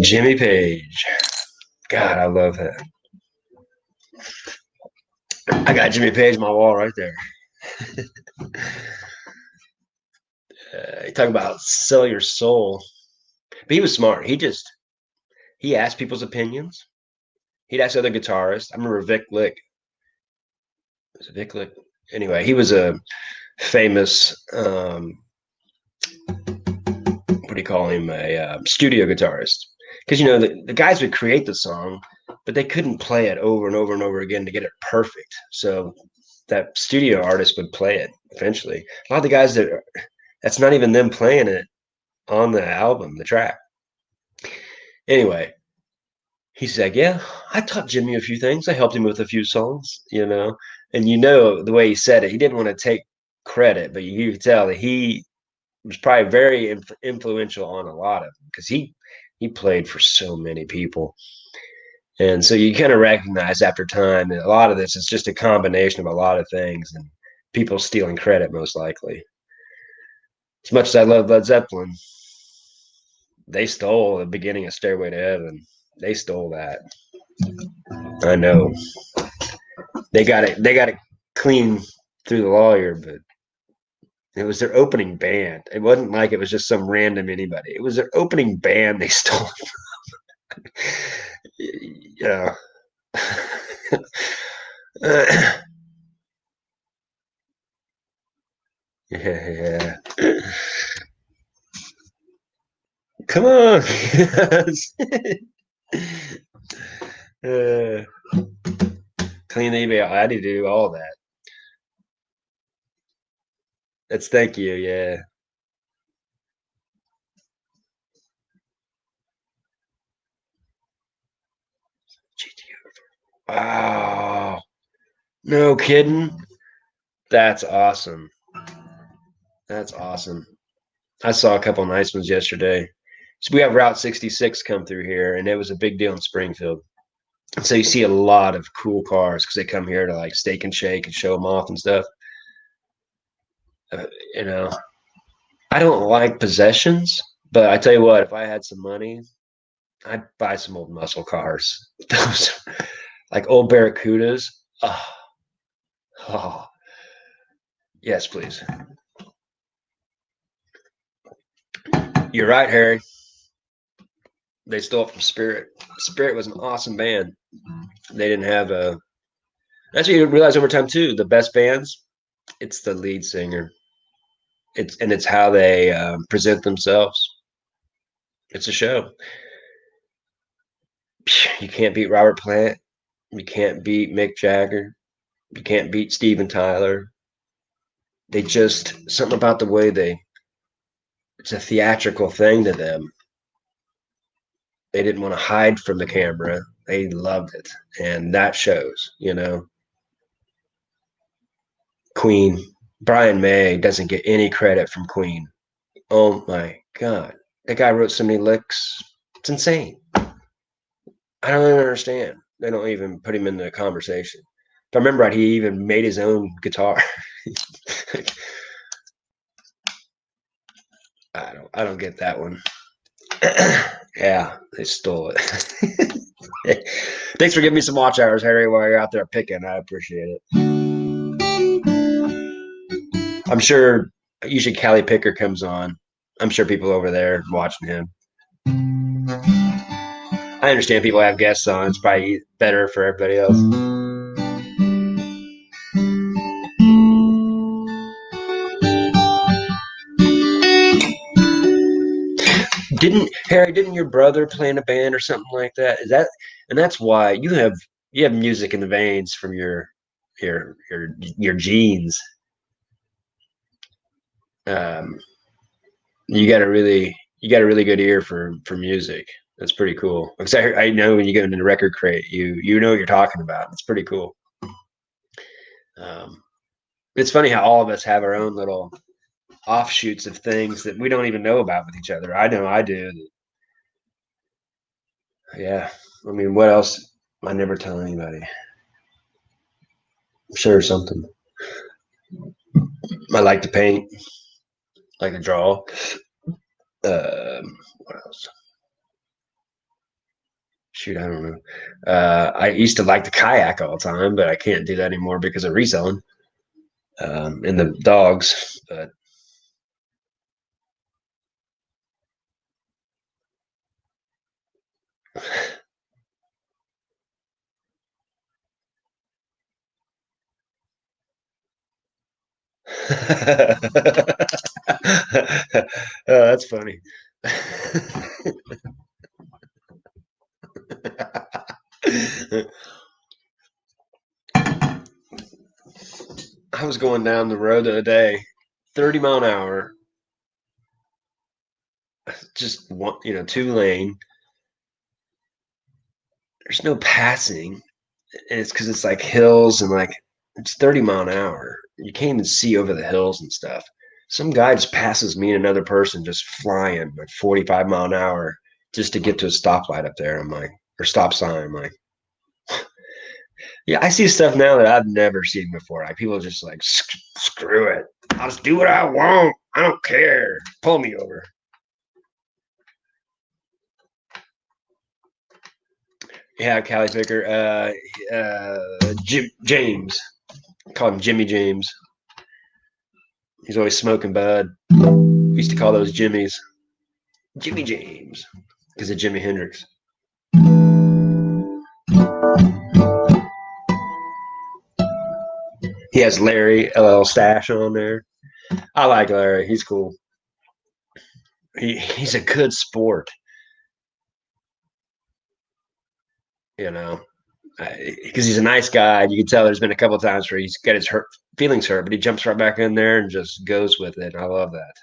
Jimmy Page. God, I love that. I got Jimmy Page on my wall right there. You talk about sell your soul. But he was smart. He asked people's opinions. He'd ask other guitarists. I remember Vic Lick. Was it Vic Lick? Anyway, he was a famous what do you call him? A studio guitarist. Because the guys would create the song, but they couldn't play it over and over and over again to get it perfect. So that studio artist would play it eventually. A lot of the guys that's not even them playing it on the album, the track. Anyway, he's like, yeah, I taught Jimmy a few things. I helped him with a few songs. And the way he said it, he didn't want to take credit, but you could tell that he was probably very influential on a lot of them because he played for so many people. And so you kind of recognize after time that a lot of this is just a combination of a lot of things and people stealing credit, most likely. As much as I love Led Zeppelin, they stole the beginning of Stairway to Heaven. They stole that. I know. They got it clean through the lawyer, but it was their opening band. It wasn't like it was just some random anybody. It was their opening band they stole. Yeah. Yeah. Come on. uh, clean the email. I had to do all that. That's thank you. Yeah. Wow. No kidding. That's awesome. That's awesome. I saw a couple nice ones yesterday. So we have Route 66 come through here, and it was a big deal in Springfield. And so you see a lot of cool cars because they come here to like Steak and Shake and show them off and stuff. Uh, you know, I don't like possessions, but I tell you what, if I had some money, I'd buy some old muscle cars. Those like old Barracudas. Oh, oh, yes, please. You're right, Harry. They stole it from Spirit. Spirit was an awesome band. They didn't have a. That's what you realize over time too. The best bands, it's the lead singer. It's how they present themselves. It's a show. You can't beat Robert Plant. You can't beat Mick Jagger. You can't beat Steven Tyler. They just something about the way they. It's a theatrical thing to them. They didn't want to hide from the camera. They loved it, and that shows. Queen. Brian May doesn't get any credit from Queen. Oh my God. That guy wrote so many licks. It's insane. I don't even understand. They don't even put him in the conversation. If I remember right, he even made his own guitar. I don't get that one. Yeah, they stole it. Thanks for giving me some watch hours, Harry, while you're out there picking. I appreciate it. I'm sure usually Callie Picker comes on. I'm sure people over there watching him. I understand people have guests on. It's probably better for everybody else. Didn't Harry? Didn't your brother play in a band or something like that? Is that and that's why you have music in the veins from your genes. Um, you got a really good ear for music. That's pretty cool. Because I know when you go into the record crate, you know what you're talking about. It's pretty cool. Um, it's funny how all of us have our own little offshoots of things that we don't even know about with each other. I know I do. Yeah. I mean, what else? I never tell anybody. I'm sure something. I like to paint, like to draw. What else? Shoot, I don't know. I used to like to kayak all the time, but I can't do that anymore because of reselling and the dogs. But that's funny. I was going down the road the other day, 30 mile an hour, just one, 2 lane. There's no passing, and it's because it's like hills and like it's 30 mile an hour. You can't even see over the hills and stuff. Some guy just passes me and another person just flying like 45 mile an hour just to get to a stoplight up there. I'm like, or stop sign. I'm like, yeah, I see stuff now that I've never seen before. Like people just like, screw it. I'll just do what I want. I don't care. Pull me over. Yeah, Callie Picker. James. Call him Jimmy James. He's always smoking bud. We used to call those Jimmys. Jimmy James. Because of Jimi Hendrix. He has Larry, a little stash on there. I like Larry. He's cool. He's a good sport, you know, because he's a nice guy. You can tell there's been a couple of times where he's got his feelings hurt, but he jumps right back in there and just goes with it. I love that.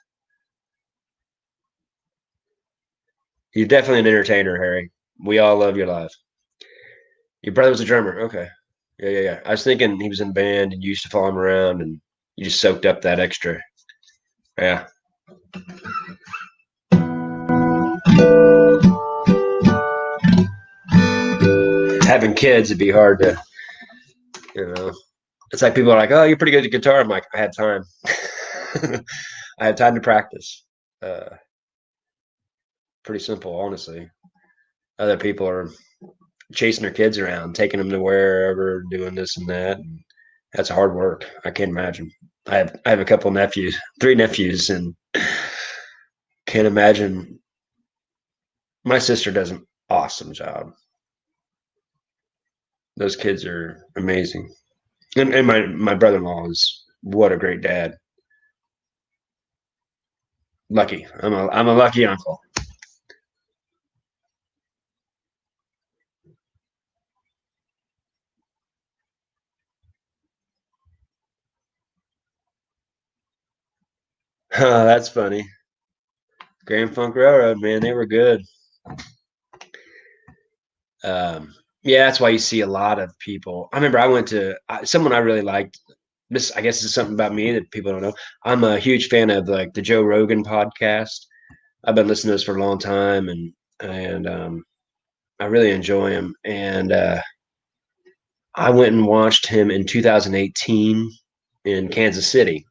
You're definitely an entertainer, Harry. We all love your life. Your brother was a drummer. Okay. Yeah. I was thinking he was in band and you used to follow him around and you just soaked up that extra. Yeah. Having kids, it'd be hard to, you know, it's like people are like, oh, you're pretty good at guitar. I'm like, I had time. I had time to practice. Uh, Pretty simple, honestly. Other people are chasing their kids around, taking them to wherever, doing this and that. And that's hard work. I can't imagine. I have a couple nephews, three nephews, and can't imagine. My sister does an awesome job. Those kids are amazing, and my brother in law is what a great dad. Lucky. I'm a lucky uncle. That's funny. Grand Funk Railroad, man, they were good. Yeah, that's why you see a lot of people. I remember I went to someone I really liked. This, I guess, is something about me that people don't know. I'm a huge fan of like the Joe Rogan podcast. I've been listening to this for a long time, and I really enjoy him. And I went and watched him in 2018 in Kansas City,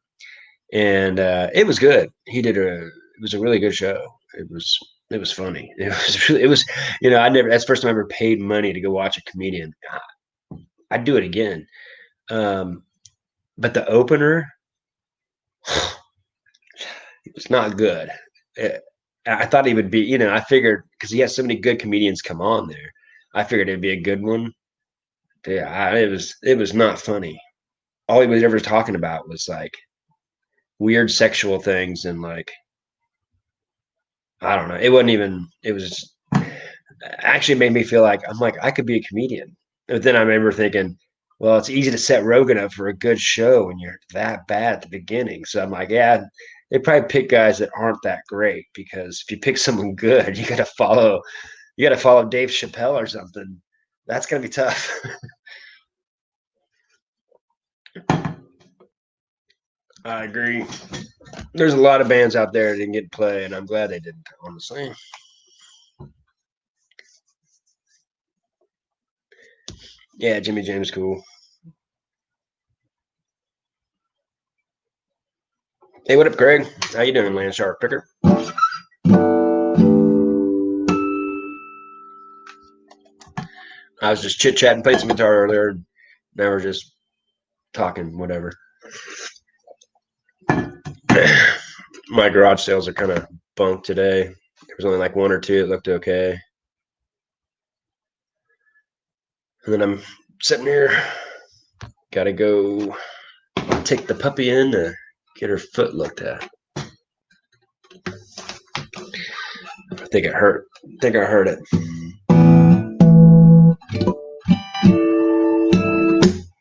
and it was good. It was a really good show. It was funny. It was I never that's the first time I ever paid money to go watch a comedian. I'd do it again. Um, but the opener, it was not good. I thought he would be, I figured because he has so many good comedians come on there, I figured it'd be a good one. Yeah, it was not funny. All he was ever talking about was like weird sexual things and like I don't know. It wasn't even. It was actually made me feel like I'm like I could be a comedian. But then I remember thinking, well, it's easy to set Rogan up for a good show when you're that bad at the beginning. So I'm like, yeah, they probably pick guys that aren't that great because if you pick someone good, you got to follow Dave Chappelle or something. That's gonna be tough. I agree. There's a lot of bands out there that didn't get to play, and I'm glad they didn't. Honestly, yeah, Jimmy James cool. Hey, what up, Craig? How you doing, Lance Sharp Picker? I was just chit chatting, played some guitar earlier. Now we're just talking, whatever. My garage sales are kind of bunked today. There was only like one or two that looked okay. And then I'm sitting here, gotta go take the puppy in to get her foot looked at. I think it hurt. I think I hurt it.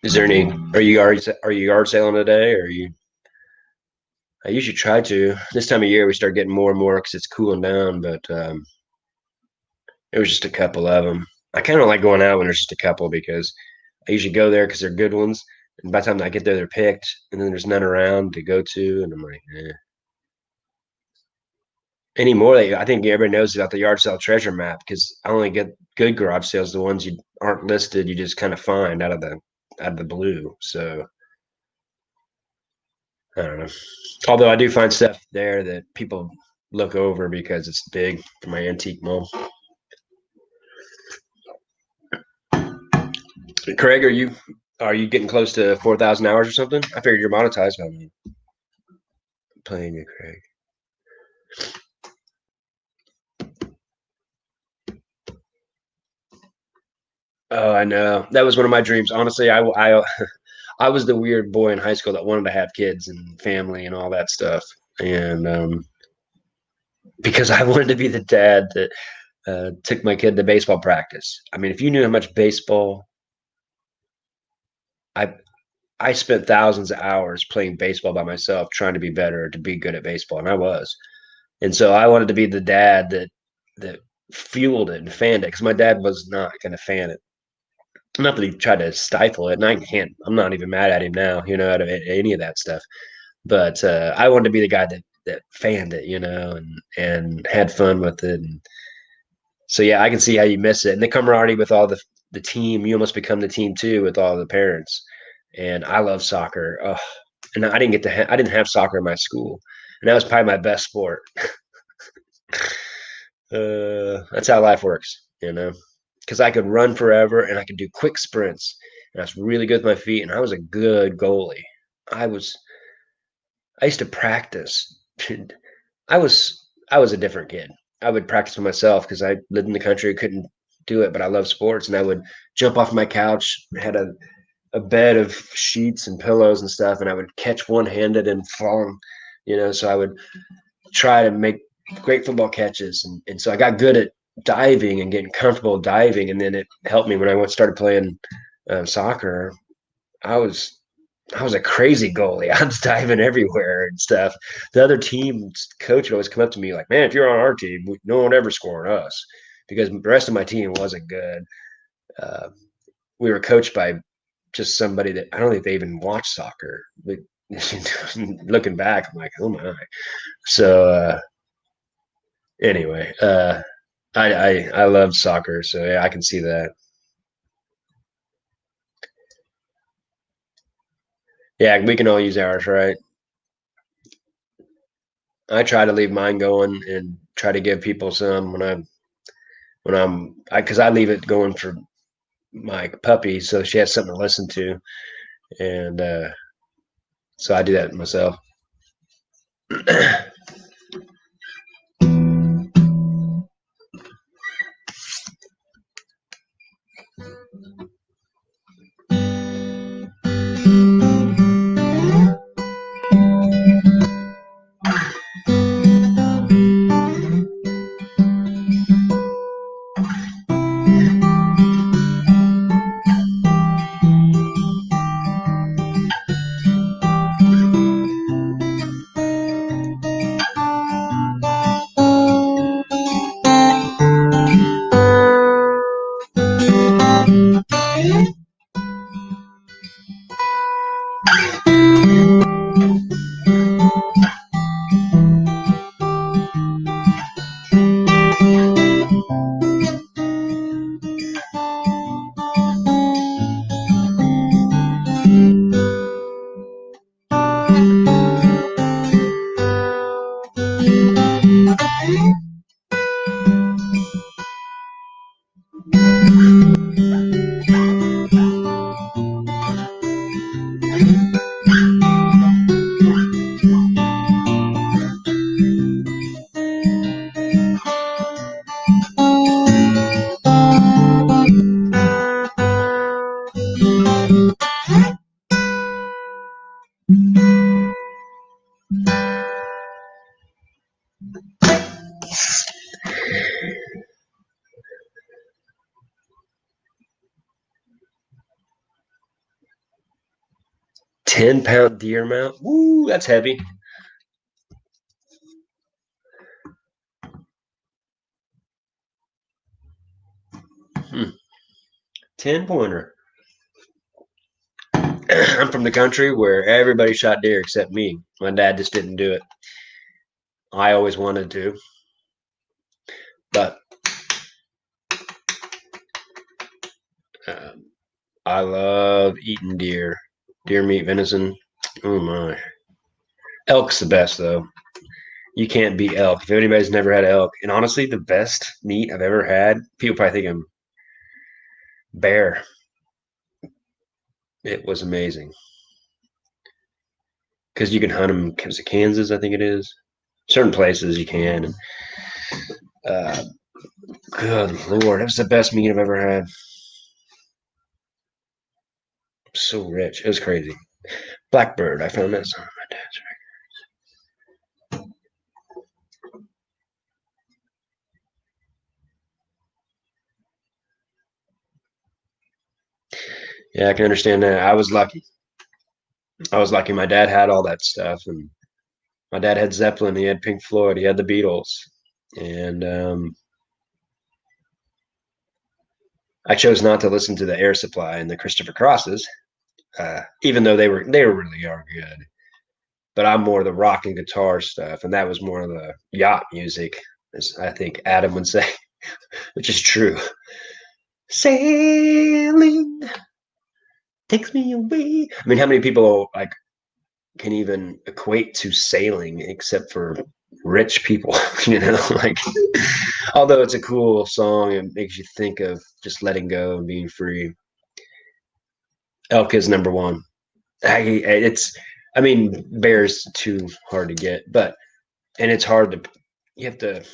Is there any? Are you yard selling today? Or are you? I usually try to. This time of year, we start getting more and more because it's cooling down. But it was just a couple of them. I kind of like going out when there's just a couple because I usually go there because they're good ones. And by the time I get there, they're picked, and then there's none around to go to, and I'm like, eh. Anymore, I think everybody knows about the yard sale treasure map because I only get good garage sales, the ones you aren't listed, you just kind of find out of the blue. So I don't know. Although I do find stuff there that people look over because it's big for my antique mall. Craig, are you getting close to 4,000 hours or something? I figured you're monetized by me playing you, Craig. Oh, I know. That was one of my dreams. Honestly, I was the weird boy in high school that wanted to have kids and family and all that stuff. And because I wanted to be the dad that took my kid to baseball practice. I mean, if you knew how much baseball I I spent thousands of hours playing baseball by myself, trying to be better, to be good at baseball, and I was. And so I wanted to be the dad that fueled it and fanned it because my dad was not going to fan it. Not that he tried to stifle it, and I can't. I'm not even mad at him now, out of any of that stuff. But I wanted to be the guy that fanned it, and had fun with it. And so yeah, I can see how you miss it. And the camaraderie with all the team, you almost become the team too with all the parents. And I love soccer. Oh, and I didn't I didn't have soccer in my school, and that was probably my best sport. That's how life works. Because I could run forever and I could do quick sprints. And I was really good with my feet, and I was a good goalie. I was. I used to practice. I was a different kid. I would practice for myself because I lived in the country, couldn't do it, but I love sports, and I would jump off my couch, had a bed of sheets and pillows and stuff, and I would catch one handed and fall. So I would try to make great football catches, and so I got good at diving and getting comfortable diving, and then it helped me when I started playing soccer. I was I was a crazy goalie. I was diving everywhere and stuff. The other team's coach would always come up to me like, "Man, if you're on our team, no one would ever score on us," because the rest of my team wasn't good. Uh, we were coached by just somebody that I don't think they even watched soccer. But looking back, I'm like, oh my. So anyway, I love soccer, so yeah, I can see that. Yeah, we can all use ours, right? I try to leave mine going and try to give people some because I leave it going for my puppy, so she has something to listen to, and so I do that myself. 10-pound deer mount. Woo, that's heavy. Hmm. 10-pointer. I'm from the country where everybody shot deer except me. My dad just didn't do it. I always wanted to, but um, I love eating deer meat, venison. Oh my. Elk's the best though. You can't beat elk. If anybody's never had elk, and honestly, the best meat I've ever had, people probably think I'm bear. It was amazing because you can hunt them. Was it Kansas? I think it is. Certain places you can. And, uh, good lord, that was the best meat I've ever had. So rich. It was crazy. Blackbird. I found that song on my dad's record. Yeah, I can understand that. I was lucky. I was lucky. My dad had all that stuff, and my dad had Zeppelin. He had Pink Floyd. He had the Beatles, and I chose not to listen to the Air Supply and the Christopher Crosses, even though they really are good. But I'm more the rock and guitar stuff, and that was more of the yacht music, as I think Adam would say, which is true. Sailing takes me away. I mean, how many people like can even equate to sailing except for rich people? Like although it's a cool song, it makes you think of just letting go and being free. Elk is number one. I mean, bear's too hard to get, but and it's hard to. You have to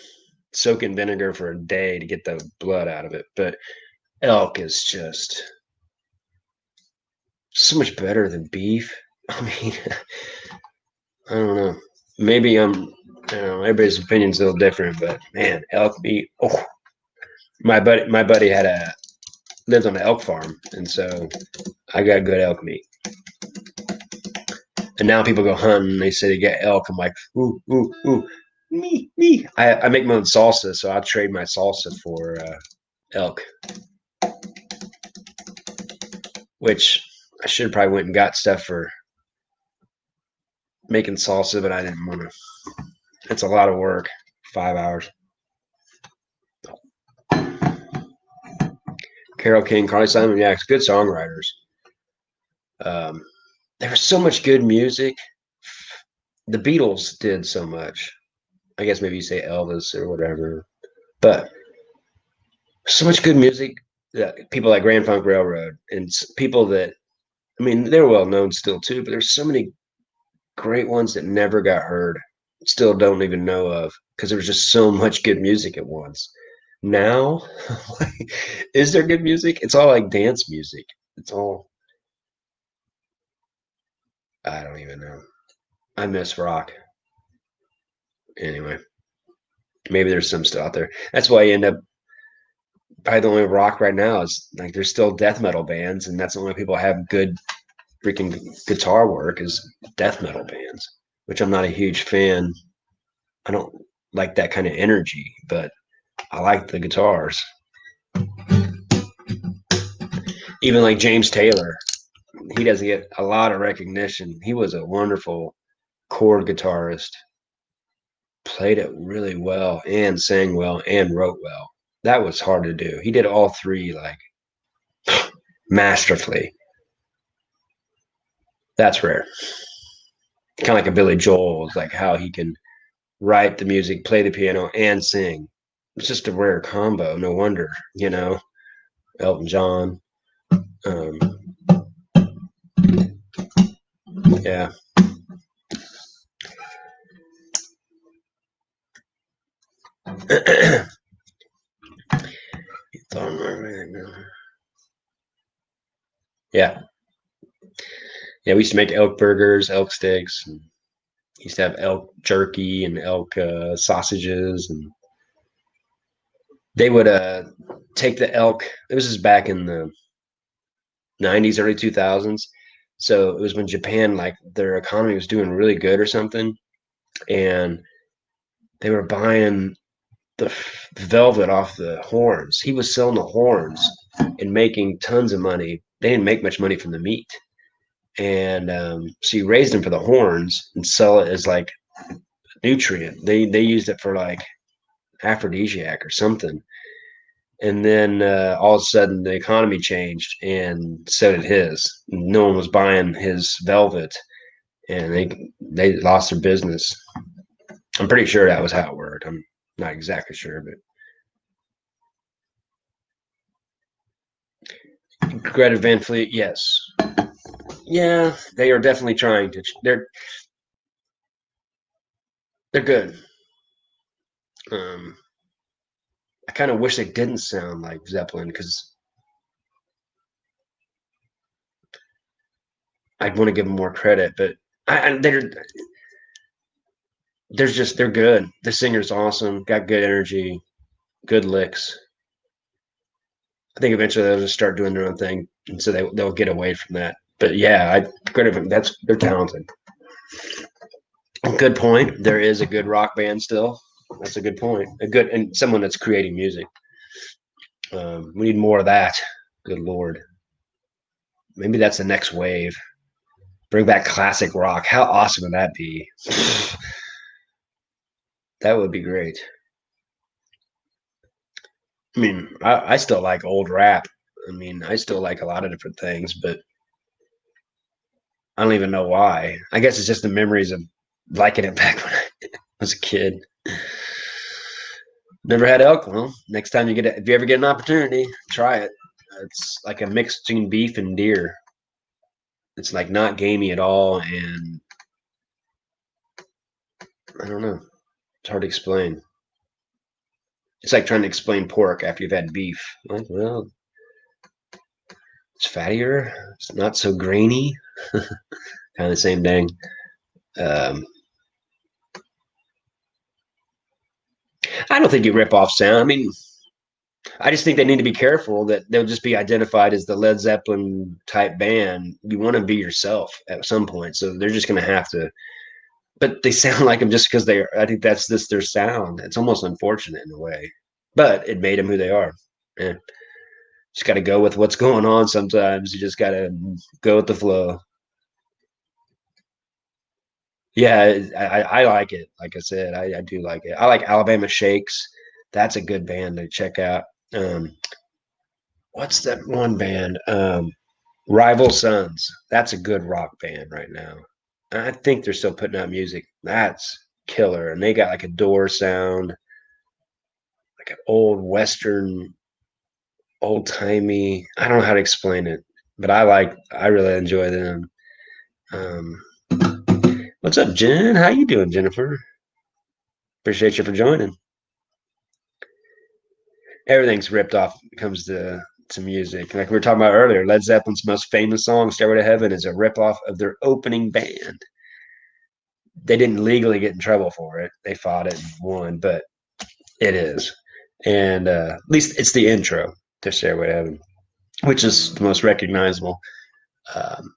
soak in vinegar for a day to get the blood out of it. But elk is just so much better than beef. I mean, I don't know. Maybe everybody's opinion's a little different, but man, elk meat. Oh, my buddy lived on an elk farm, and so I got good elk meat. And now people go hunting, and they say they get elk. I'm like, ooh, ooh, ooh, me. I make my own salsa, so I trade my salsa for elk, which I should have probably went and got stuff for making salsa, but I didn't want to. It's a lot of work, 5 hours. Carole King, Carly Simon, yeah, it's good songwriters. Um, there was so much good music. The Beatles did so much. I guess maybe you say Elvis or whatever, but so much good music. That people like Grand Funk Railroad and people that I mean they're well known still too, but there's so many great ones that never got heard, still don't even know of because there was just so much good music at once. Now, is there good music? It's all like dance music. It's all I don't even know. I miss rock. Anyway, maybe there's some still out there. That's why you end up probably the only rock right now is like there's still death metal bands, and that's the only people have good freaking guitar work is death metal bands, which I'm not a huge fan. I don't like that kind of energy, but I like the guitars. Even like James Taylor, he doesn't get a lot of recognition. He was a wonderful chord guitarist, played it really well and sang well and wrote well. That was hard to do. He did all three like masterfully. That's rare. Kind of like a Billy Joel, like how he can write the music, play the piano, and sing. It's just a rare combo. No wonder, Elton John. Um, yeah. Yeah. Yeah, we used to make elk burgers, elk sticks. And used to have elk jerky and elk sausages. And they would take the elk. It was just back in the 90s, early 2000s. So it was when Japan, like their economy was doing really good or something. And they were buying the velvet off the horns. He was selling the horns and making tons of money. They didn't make much money from the meat. And so you raised them for the horns and sell it as like nutrient. They used it for like aphrodisiac or something. And then all of a sudden the economy changed and so did his. No one was buying his velvet and they lost their business. I'm pretty sure that was how it worked. I'm not exactly sure, but Greta Van Fleet, yes. Yeah, they are definitely trying to. They're good. Um, I kind of wish they didn't sound like Zeppelin because I'd want to give them more credit, but they're good. The singer's awesome, got good energy, good licks. I think eventually they'll just start doing their own thing, and so they'll get away from that. But yeah, I credit them. They're talented. Good point. There is a good rock band still. That's a good point. A good and someone that's creating music. We need more of that. Good Lord. Maybe that's the next wave. Bring back classic rock. How awesome would that be? That would be great. I mean, I still like old rap. I mean, I still like a lot of different things, but I don't even know why. I guess it's just the memories of liking it back when I was a kid. Never had elk. Well, next time you get it, if you ever get an opportunity, try it. It's like a mix between beef and deer. It's like not gamey at all, and I don't know. It's hard to explain. It's like trying to explain pork after you've had beef. Like, well, it's fattier. It's not so grainy. Kind of the same thing. Um, I don't think you rip off sound. I mean, I just think they need to be careful that they'll just be identified as the Led Zeppelin type band. You want to be yourself at some point, so they're just going to have to. But they sound like them just because they are. I think that's just their sound. It's almost unfortunate in a way, but it made them who they are. Yeah. Just got to go with what's going on. Sometimes you just got to go with the flow. Yeah, I like it. Like I said, I do like it. I like Alabama Shakes. That's a good band to check out. Um, what's that one band? Rival Sons. That's a good rock band right now. I think they're still putting out music. That's killer. And they got like a door sound, like an old Western, old timey. I don't know how to explain it, but I really enjoy them. Um, what's up, Jen? How you doing, Jennifer? Appreciate you for joining. Everything's ripped off when it comes to music. Like we were talking about earlier, Led Zeppelin's most famous song, Stairway to Heaven, is a ripoff of their opening band. They didn't legally get in trouble for it. They fought it and won, but it is. And at least it's the intro to Stairway to Heaven, which is the most recognizable. Um,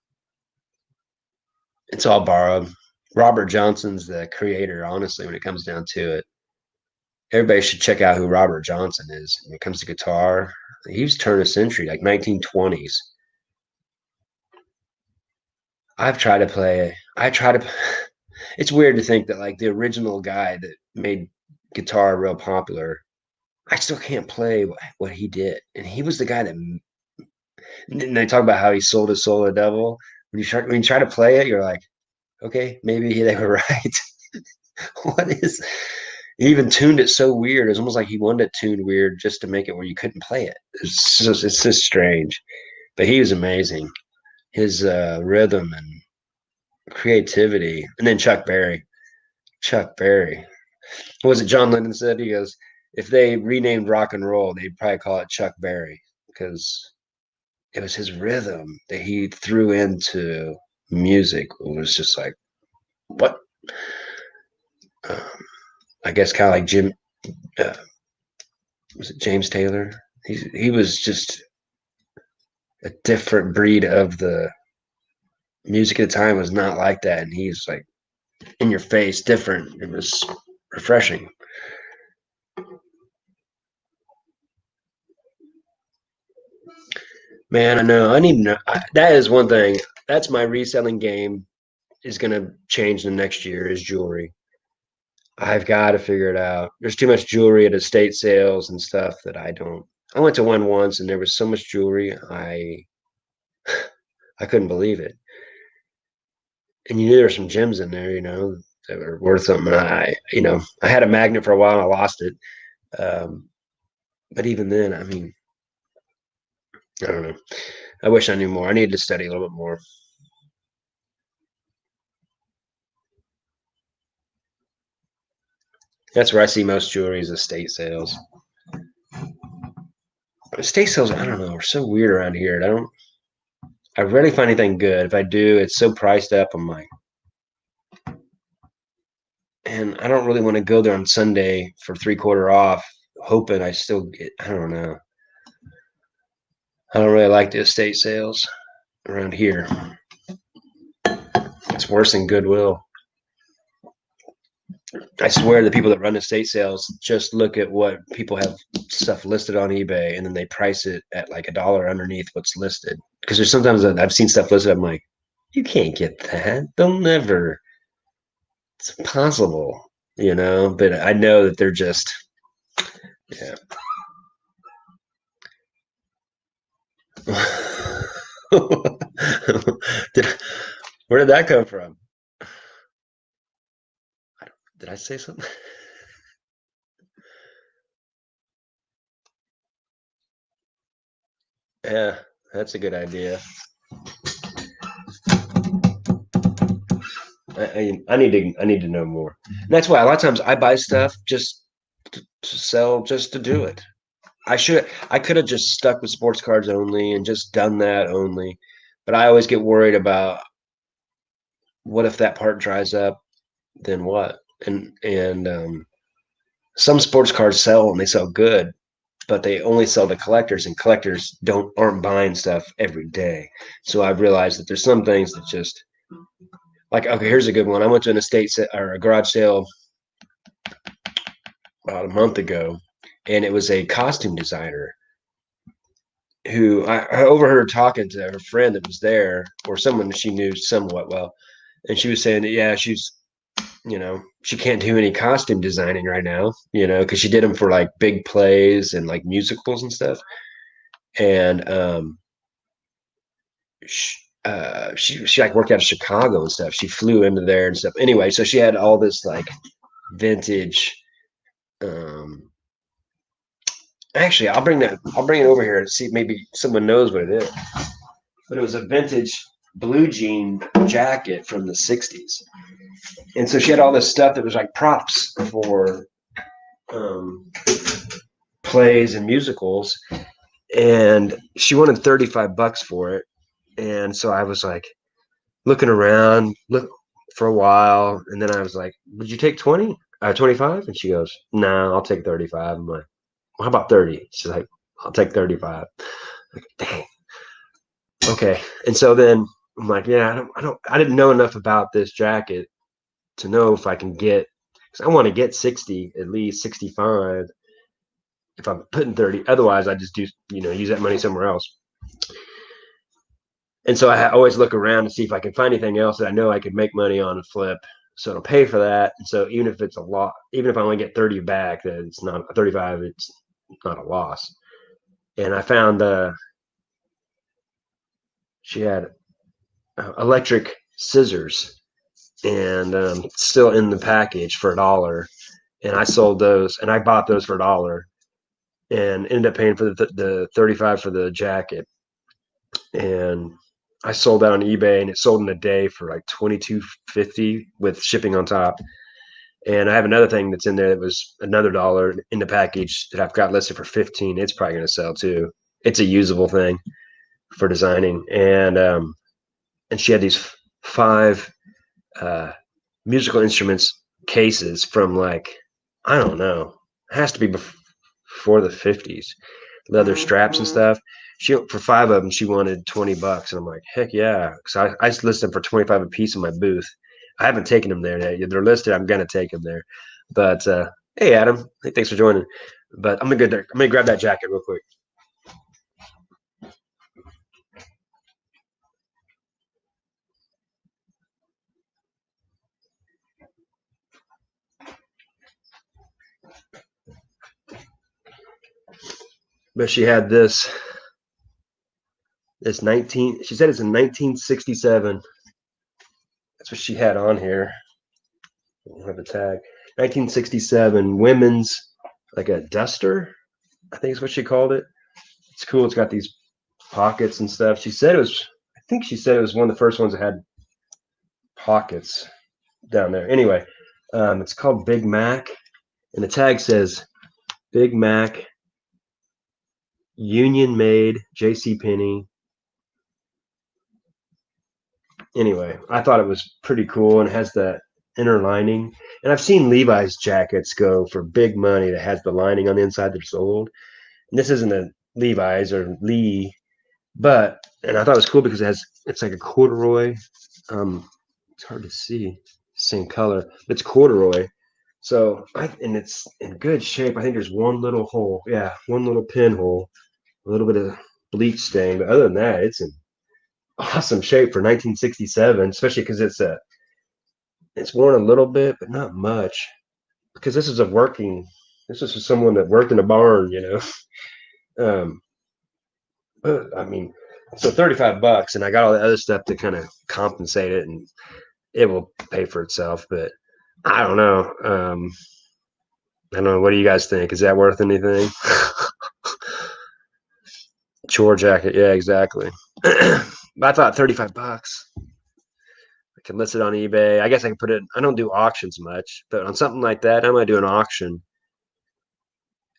it's all borrowed. Robert Johnson's the creator, honestly, when it comes down to it. Everybody should check out who Robert Johnson is when it comes to guitar. He was turn of century, like 1920s. I've tried to play. I try to. It's weird to think that like the original guy that made guitar real popular, I still can't play what he did, and he was the guy that. And they talk about how he sold his soul to the devil. When you try to play it, you're like, okay, maybe they were right. What is? He even tuned it so weird. It's almost like he wanted it tuned weird just to make it where you couldn't play it. It's just strange, but he was amazing. His rhythm and creativity, and then Chuck Berry. Chuck Berry. What was it John Lennon said? He goes, if they renamed rock and roll, they'd probably call it Chuck Berry because it was his rhythm that he threw into music. It was just like, what? Um, I guess kind of like uh, was it James Taylor? He was just a different breed of the music at the time was not like that. And he's like in your face, different. It was refreshing. Man, I know. I need to know. That is one thing. That's my reselling game is going to change the next year is jewelry. I've got to figure it out. There's too much jewelry at estate sales and stuff that I don't. I went to one once and there was so much jewelry. I couldn't believe it. And you knew there were some gems in there, that were worth something. I had a magnet for a while and I lost it. Um, but even then, I mean, I don't know. I wish I knew more. I needed to study a little bit more. That's where I see most jewelry is estate sales. Estate sales, I don't know, are so weird around here. I rarely find anything good. If I do, it's so priced up. I'm like, and I don't really want to go there on Sunday for 3/4 off, hoping I still get. I don't know. I don't really like the estate sales around here. It's worse than Goodwill. I swear the people that run estate sales just look at what people have stuff listed on eBay and then they price it at like $1 underneath what's listed. Because there's sometimes that I've seen stuff listed, I'm like, you can't get that. They'll never. It's impossible, But I know that they're just, yeah. did, where did that come from? Did I say something? Yeah, that's a good idea. I need to know more. And that's why a lot of times I buy stuff just to sell, just to do it. I could have just stuck with sports cards only and just done that only. But I always get worried about what if that part dries up, then what? And some sports cards sell and they sell good, but they only sell to collectors, and collectors aren't buying stuff every day. So I've realized that there's some things that just like, okay, here's a good one. I went to an or a garage sale about a month ago, and it was a costume designer who I overheard talking to her friend that was there, or someone she knew somewhat well, and she was saying that yeah, she can't do any costume designing right now, because she did them for like big plays and like musicals and stuff, and she like worked out of Chicago and stuff. She flew into there and stuff. Anyway, so she had all this like vintage. Actually, I'll bring it over here and see if maybe someone knows what it is. But it was a vintage blue jean jacket from the '60s, and so she had all this stuff that was like props for um, plays and musicals, and she wanted $35 for it. And so I was like looking around, look for a while, and then I was like, "Would you take 20? 25?" And she goes, "No, nah, I'll take 35." I'm like, well, "How about 30?" She's like, "I'll take 35." Like, dang. Okay. And so then I'm like, yeah, I didn't know enough about this jacket to know if I can get, because I want to get 60, at least 65 if I'm putting 30. Otherwise, I just do, use that money somewhere else. And so I always look around to see if I can find anything else that I know I could make money on and flip. So it'll pay for that. And so even if it's a lot, even if I only get 30 back, that it's not 35, it's not a loss. And I found she had electric scissors and still in the package for $1. And I sold those, and I bought those for $1, and ended up paying for the 35 for the jacket. And I sold that on eBay, and it sold in a day for like 22.50 with shipping on top. And I have another thing that's in there that was another $1 in the package that I've got listed for 15. It's probably going to sell too. It's a usable thing for designing, and she had these 5 uh, musical instruments cases from like, I don't know, it has to be before the '50s, leather straps and stuff. She for 5 of them, she wanted $20, and I'm like, heck yeah, because I listed them for 25 a piece in my booth. I haven't taken them there yet. They're listed. I'm gonna take them there. But hey, Adam, hey, thanks for joining. But I'm gonna go there. I'm gonna grab that jacket real quick. But she had this 19. She said it's in 1967. That's what she had on here. I don't have a tag. 1967 women's, like a duster, I think is what she called it. It's cool. It's got these pockets and stuff. She said it was. I think she said it was one of the first ones that had pockets down there. Anyway, it's called Big Mac, and the tag says Big Mac, Union Made, J.C. Penney. Anyway, I thought it was pretty cool, and it has that inner lining. And I've seen Levi's jackets go for big money that has the lining on the inside that's sold. And this isn't a Levi's or Lee, and I thought it was cool because it's like a corduroy. It's hard to see, same color. It's corduroy, So and it's in good shape. I think there's one little hole. Yeah, one little pinhole, a little bit of bleach stain. But other than that, it's in awesome shape for 1967, especially because it's worn a little bit, but not much. Because this is for someone that worked in a barn, you know. But I mean, so $35, and I got all the other stuff to kind of compensate it, and it will pay for itself. But I don't know. I don't know. What do you guys think? Is that worth anything? Chore jacket. Yeah, exactly. I thought $35. I can list it on eBay. I guess I can put it. I don't do auctions much, but on something like that, I might do an auction.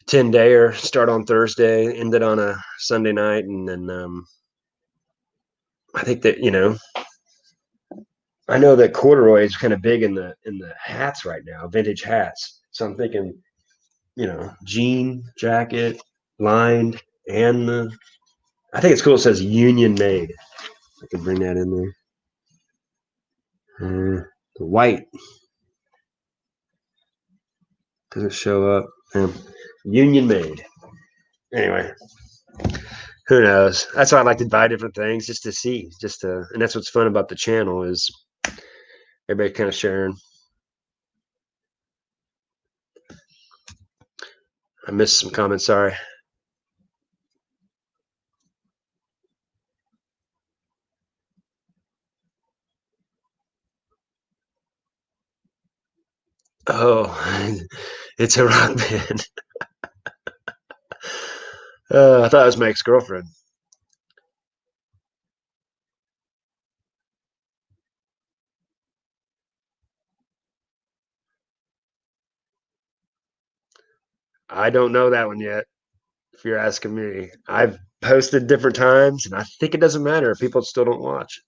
10 day or start on Thursday, end it on a Sunday night, and then I think that I know that corduroy is kind of big in the hats right now, vintage hats. So I'm thinking, jean jacket, lined, and I think it's cool. It says Union Made. I could bring that in there. The white doesn't show up. Union Made. Anyway, who knows? That's why I like to buy different things just to see, and that's what's fun about the channel is everybody kind of sharing. I missed some comments. Sorry. Oh, it's a rock band. I thought it was my ex-girlfriend. I don't know that one yet. If you're asking me, I've posted different times, and I think it doesn't matter. People still don't watch.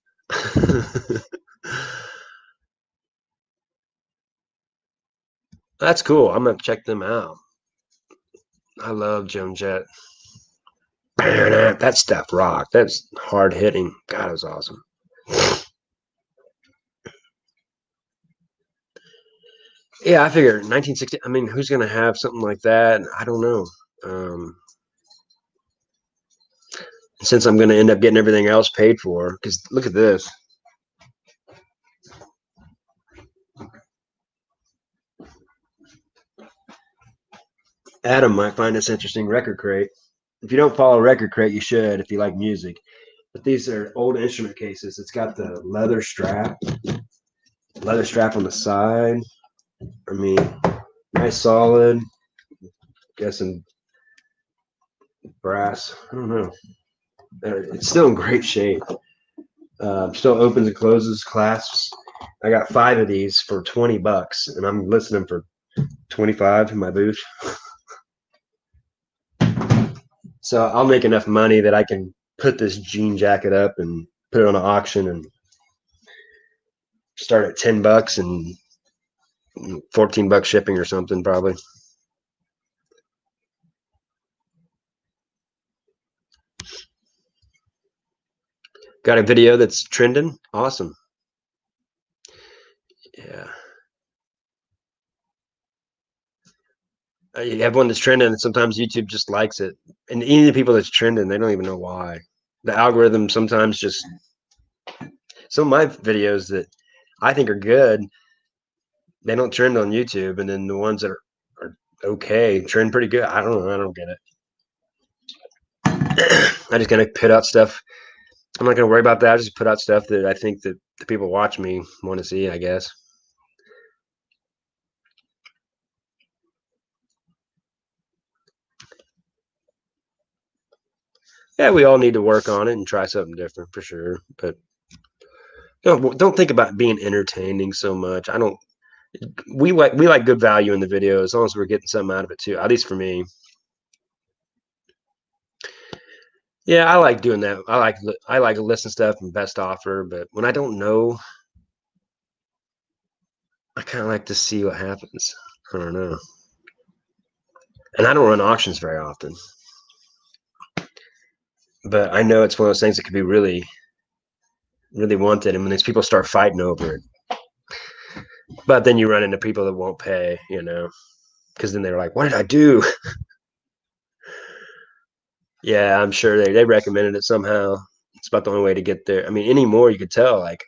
That's cool. I'm gonna check them out. I love Joan Jett. That stuff rocked. That's hard hitting. God, it was awesome. Yeah, I figure 1960. I mean, who's gonna have something like that? I don't know. Um, since I'm gonna end up getting everything else paid for, because look at this. Adam might find this interesting. Record Crate. If you don't follow Record Crate, you should if you like music. But these are old instrument cases. It's got the leather strap on the side. I mean, nice solid. Guessing brass. I don't know. It's still in great shape. Still opens and closes, clasps. I got 5 of these for $20, and I'm listing them for 25 in my booth. So I'll make enough money that I can put this jean jacket up and put it on an auction and start at $10 and $14 shipping or something probably. Got a video that's trending. Awesome. Yeah. You have one that's trending, and sometimes YouTube just likes it. And any of the people that's trending, they don't even know why. The algorithm sometimes just some of my videos that I think are good, they don't trend on YouTube, and then the ones that are okay trend pretty good. I don't know. I don't get it. I just gotta put out stuff. I'm not gonna worry about that. I just put out stuff that I think that the people watch me want to see, I guess. Yeah, we all need to work on it and try something different for sure. But don't think about being entertaining so much. I don't. We like good value in the video as long as we're getting something out of it too. At least for me. Yeah, I like doing that. I like listing stuff and best offer, but when I don't know, I kind of like to see what happens. I don't know, and I don't run auctions very often, but I know it's one of those things that could be really, really wanted, and when these people start fighting over it, But then you run into people that won't pay, because then they're like, "What did I do?" Yeah, I'm sure they recommended it somehow. It's about the only way to get there. I mean, anymore you could tell like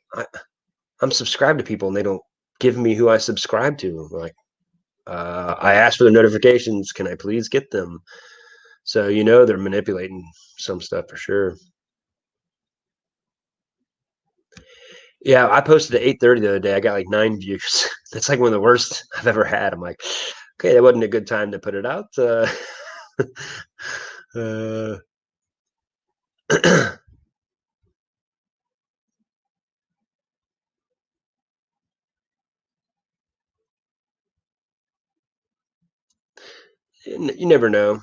I'm subscribed to people and they don't give me who I subscribe to. Like, I asked for the notifications. Can I please get them? So they're manipulating some stuff for sure. Yeah, I posted at 8:30 the other day. I got like 9 views. That's like one of the worst I've ever had. I'm like, okay, that wasn't a good time to put it out. Uh, you never know.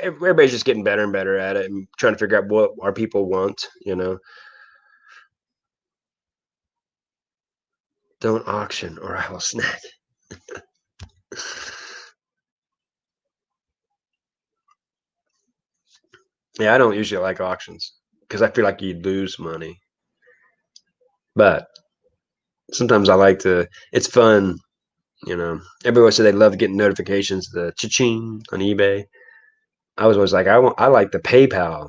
Everybody's just getting better and better at it and trying to figure out what our people want. Don't auction or I will snag. Yeah, I don't usually like auctions because I feel like you lose money. But sometimes I like to, it's fun. Everyone said they love getting notifications, the cha-ching on eBay. I was always like, I like the PayPal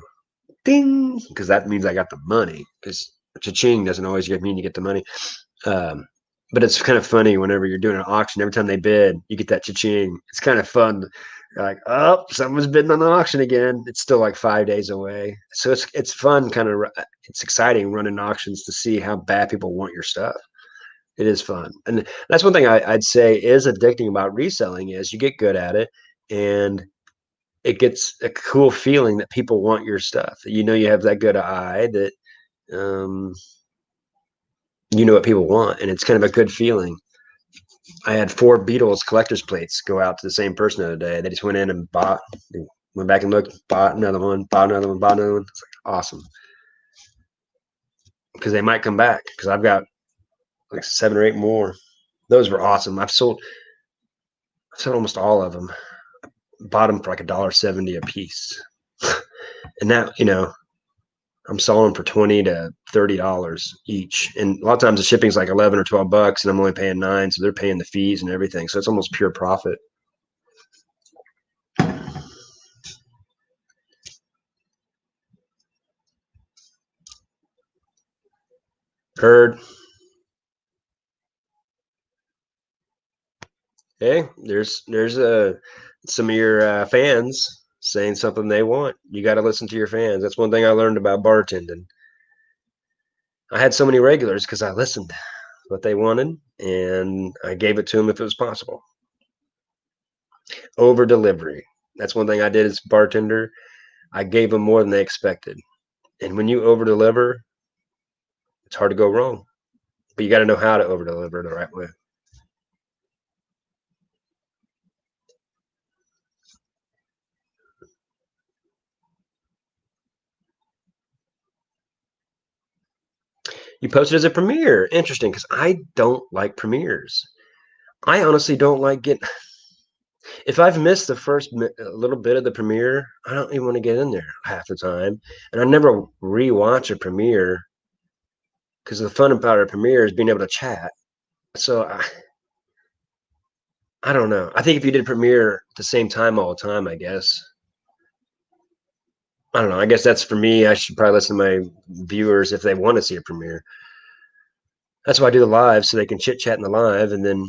ding because that means I got the money because cha-ching doesn't always mean you get the money. Um, but it's kind of funny whenever you're doing an auction. Every time they bid, you get that cha-ching. It's kind of fun. You're like, oh, someone's bidding on the auction again. It's still like 5 days away, so it's fun. Kind of, it's exciting running auctions to see how bad people want your stuff. It is fun, and that's one thing I'd say is addicting about reselling is you get good at it, and it gets a cool feeling that people want your stuff. You have that good eye that um, you know what people want, and it's kind of a good feeling. I had 4 Beatles collector's plates go out to the same person the other day. They just went in and went back and looked, bought another one, bought another one, bought another one. It's like awesome because they might come back because I've got like 7 or 8 more. Those were awesome. I've sold almost all of them. Bought them for like $1.70 a piece, and that I'm selling for $20 to $30 each. And a lot of times the shipping's like 11 or $12, and I'm only paying 9, so they're paying the fees and everything. So it's almost pure profit. Heard. Hey, there's some of your fans saying something they want. You got to listen to your fans. That's one thing I learned about bartending. I had so many regulars because I listened to what they wanted and I gave it to them if it was possible. Over delivery. That's one thing I did as a bartender. I gave them more than they expected. And when you over deliver, it's hard to go wrong. But you got to know how to over deliver the right way. You posted as a premiere. Interesting, because I don't like premieres. I honestly don't like getting. If I've missed the first little bit of the premiere, I don't even want to get in there half the time. And I never rewatch a premiere because the fun about a premiere is being able to chat. So I don't know. I think if you did premiere at the same time all the time, I guess. I don't know. I guess that's for me. I should probably listen to my viewers if they want to see a premiere. That's why I do the live so they can chit chat in the live and then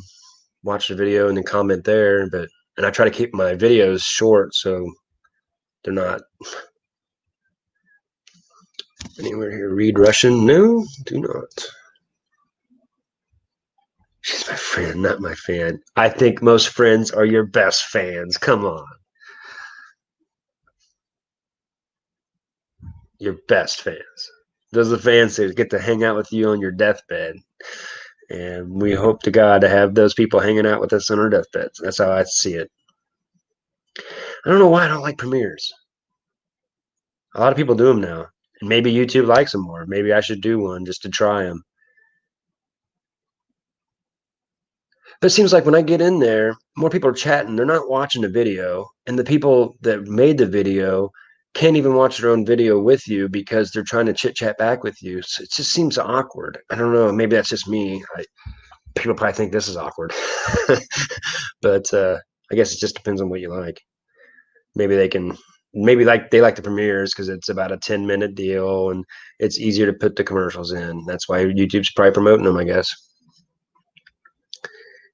watch the video and then comment there. And I try to keep my videos short so they're not anywhere here. Read Russian? No, do not. She's my friend, not my fan. I think most friends are your best fans. Come on. Your best fans. Those are the fans that get to hang out with you on your deathbed. And we hope to God to have those people hanging out with us on our deathbeds. That's how I see it. I don't know why I don't like premieres. A lot of people do them now. And maybe YouTube likes them more. Maybe I should do one just to try them. But it seems like when I get in there, more people are chatting. They're not watching the video. And the people that made the video can't even watch their own video with you because they're trying to chit chat back with you. So it just seems awkward. I don't know. Maybe that's just me. People probably think this is awkward, but I guess it just depends on what you like. Maybe they can, maybe like they like the premieres because it's about a 10-minute deal and it's easier to put the commercials in. That's why YouTube's probably promoting them, I guess.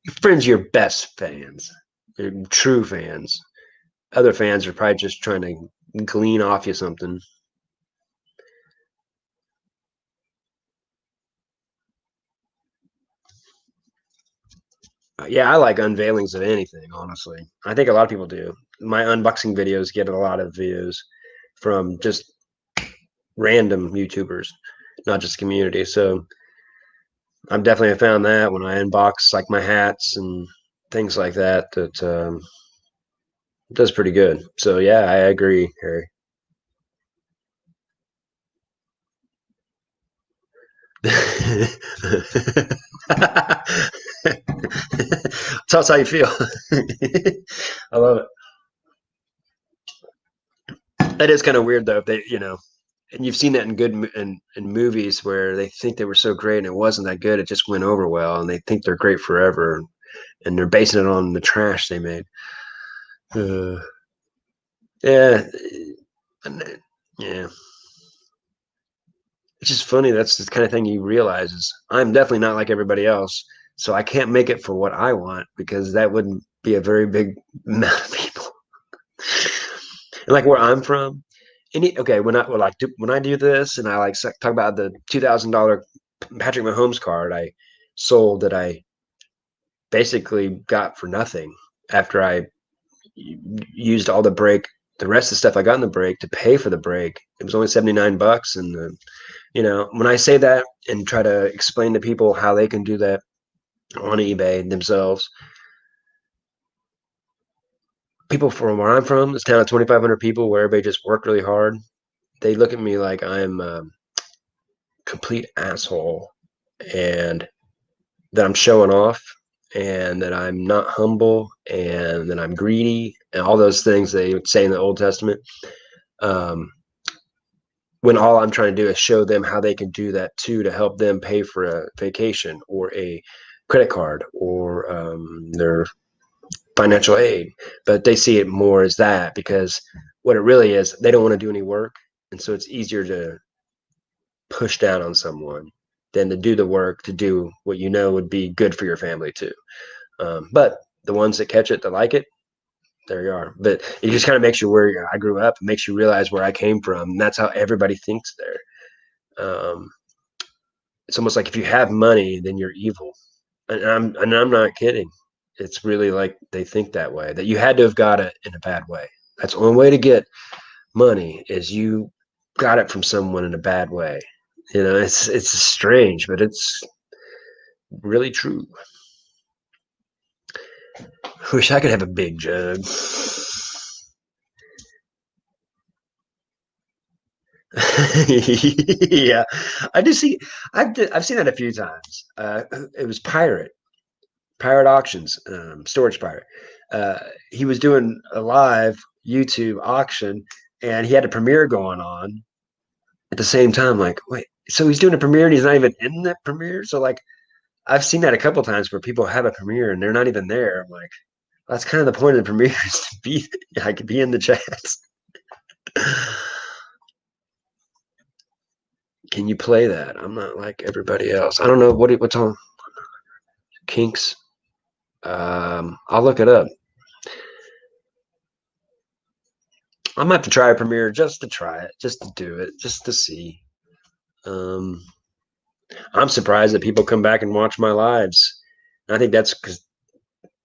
Your friends are your best fans, your true fans. Other fans are probably just trying to glean off you something. Yeah, I like unveilings of anything, honestly. I think a lot of people do. My unboxing videos get a lot of views from just random YouTubers, not just community. So I've definitely found that when I unbox like my hats and things like that, that does pretty good. So yeah, I agree, Harry. Tell us how you feel. I love it. That is kind of weird though. If they, and you've seen that in in movies where they think they were so great and it wasn't that good. It just went over well, and they think they're great forever, and they're basing it on the trash they made. Uh, yeah, yeah. It's just funny. That's the kind of thing you realize is I'm definitely not like everybody else, so I can't make it for what I want because that wouldn't be a very big amount of people. And like where I'm from, okay, when I do this and I like talk about the $2,000 Patrick Mahomes card I sold that I basically got for nothing after I used all the rest of the stuff I got in the break to pay for the break. It was only $79, and when I say that and try to explain to people how they can do that on eBay themselves, people from where I'm from, this town of 2,500 people where everybody just worked really hard, they look at me like I'm a complete asshole and that I'm showing off and that I'm not humble and that I'm greedy and all those things they would say in the Old Testament. Um, when all I'm trying to do is show them how they can do that too to help them pay for a vacation or a credit card or their financial aid. But they see it more as that because what it really is, they don't want to do any work. And so it's easier to push down on someone than to do the work to do what you know would be good for your family too. But the ones that catch it, that like it, there you are. But it just kind of makes you where I grew up, it makes you realize where I came from. And that's how everybody thinks there. It's almost like if you have money, then you're evil. And I'm not kidding. It's really like they think that way, that you had to have got it in a bad way. That's the only way to get money is you got it from someone in a bad way. It's strange, but it's really true. I wish I could have a big jug. Yeah, I do see. I've seen that a few times. It was pirate auctions, storage pirate. Uh, he was doing a live YouTube auction, and he had a premiere going on at the same time. Like, wait, so he's doing a premiere and he's not even in that premiere. So like, I've seen that a couple times where people have a premiere and they're not even there. I'm like, that's kind of the point of the premiere is to be, I could be in the chats. Can you play that? I'm not like everybody else. I don't know what's on Kinks. I'll look it up. I'm gonna have to try a premiere just to try it, just to do it, just to see. Um, I'm surprised that people come back and watch my lives. And I think that's because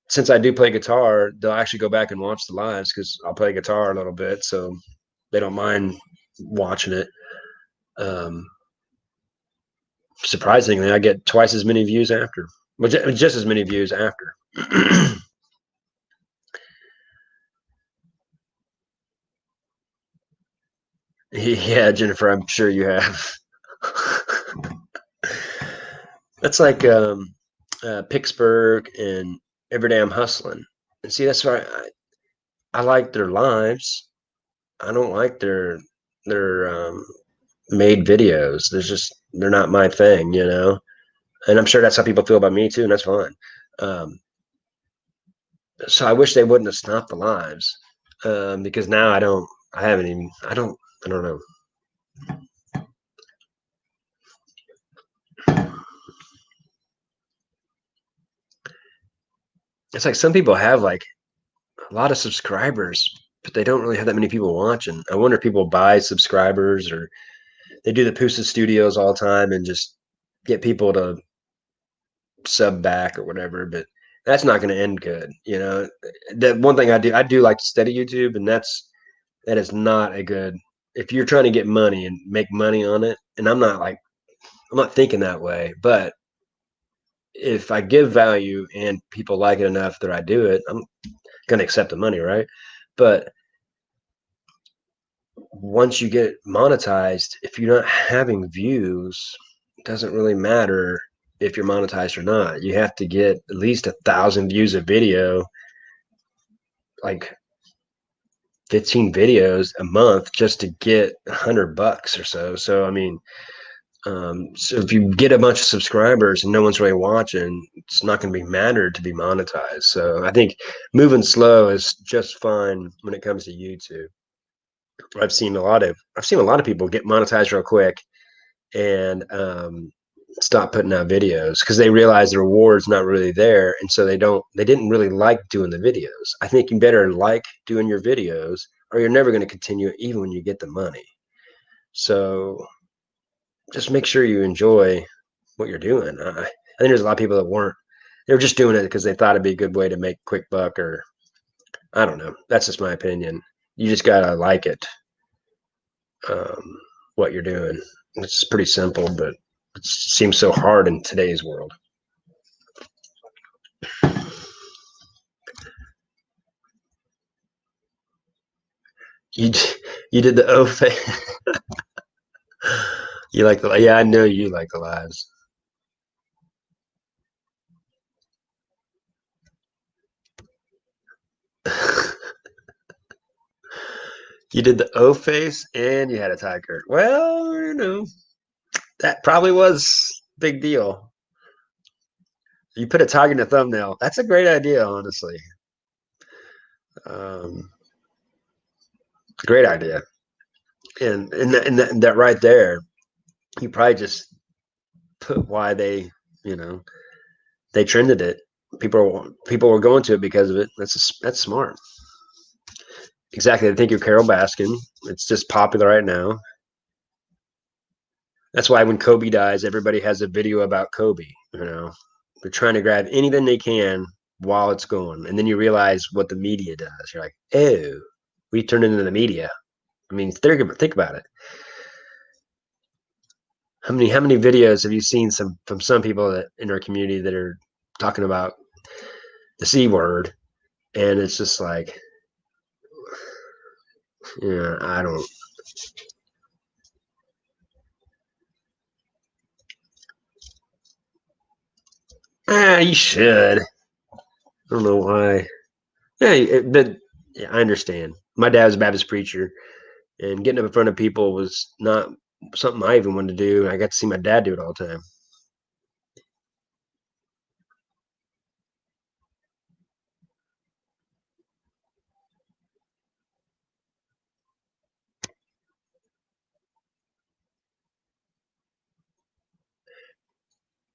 since I do play guitar, they'll actually go back and watch the lives because I'll play guitar a little bit, so they don't mind watching it. Um, Surprisingly, I get twice as many views after, well, just as many views after. Yeah, Jennifer, I'm sure you have. That's like Pittsburgh and Every Day I'm Hustling. And see, that's why I like their lives. I don't like their made videos. They're not my thing. And I'm sure that's how people feel about me too, and that's fine. Um, so I wish they wouldn't have stopped the lives, because now I haven't even, I don't know. It's like some people have like a lot of subscribers, but they don't really have that many people watching. I wonder if people buy subscribers or they do the Pusa Studios all the time and just get people to sub back or whatever. But that's not going to end good. That one thing I do like to study YouTube, and that is not a good. If you're trying to get money and make money on it, and I'm not thinking that way, but if I give value and people like it enough that I do it, I'm gonna accept the money, right? But once you get monetized, if you're not having views, it doesn't really matter if you're monetized or not. You have to get at least 1,000 views a video, like 15 videos a month, just to get $100 or so. So I mean, so if you get a bunch of subscribers and no one's really watching, it's not going to be mattered to be monetized. So I think moving slow is just fine when it comes to YouTube. I've seen a lot of people get monetized real quick and stop putting out videos because they realize the reward's not really there, and so they didn't really like doing the videos. I think you better like doing your videos, or you're never going to continue even when you get the money. So just make sure you enjoy what you're doing. I think there's a lot of people that weren't. They were just doing it because they thought it'd be a good way to make a quick buck, or I don't know. That's just my opinion. You just gotta like it, what you're doing. It's pretty simple, but it seems so hard in today's world. You you did the O face. You like the yeah, I know you like the lives. You did the O face and you had a tiger. Well, that probably was big deal. You put a tiger in the thumbnail. That's a great idea, honestly. Um, great idea. And that right there, you probably just put why you know, they trended it. People were going to it because of it. That's smart. Exactly. I think you're Carol Baskin. It's just popular right now. That's why when Kobe dies, everybody has a video about Kobe. They're trying to grab anything they can while it's going, and then you realize what the media does. You're like, oh, we turned into the media. I mean, think about it. How many videos have you seen from some people that in our community that are talking about the C word, and it's just like, yeah, I don't. You should. I don't know why. Yeah, but yeah, I understand. My dad was a Baptist preacher, and getting up in front of people was not something I even wanted to do. I got to see my dad do it all the time.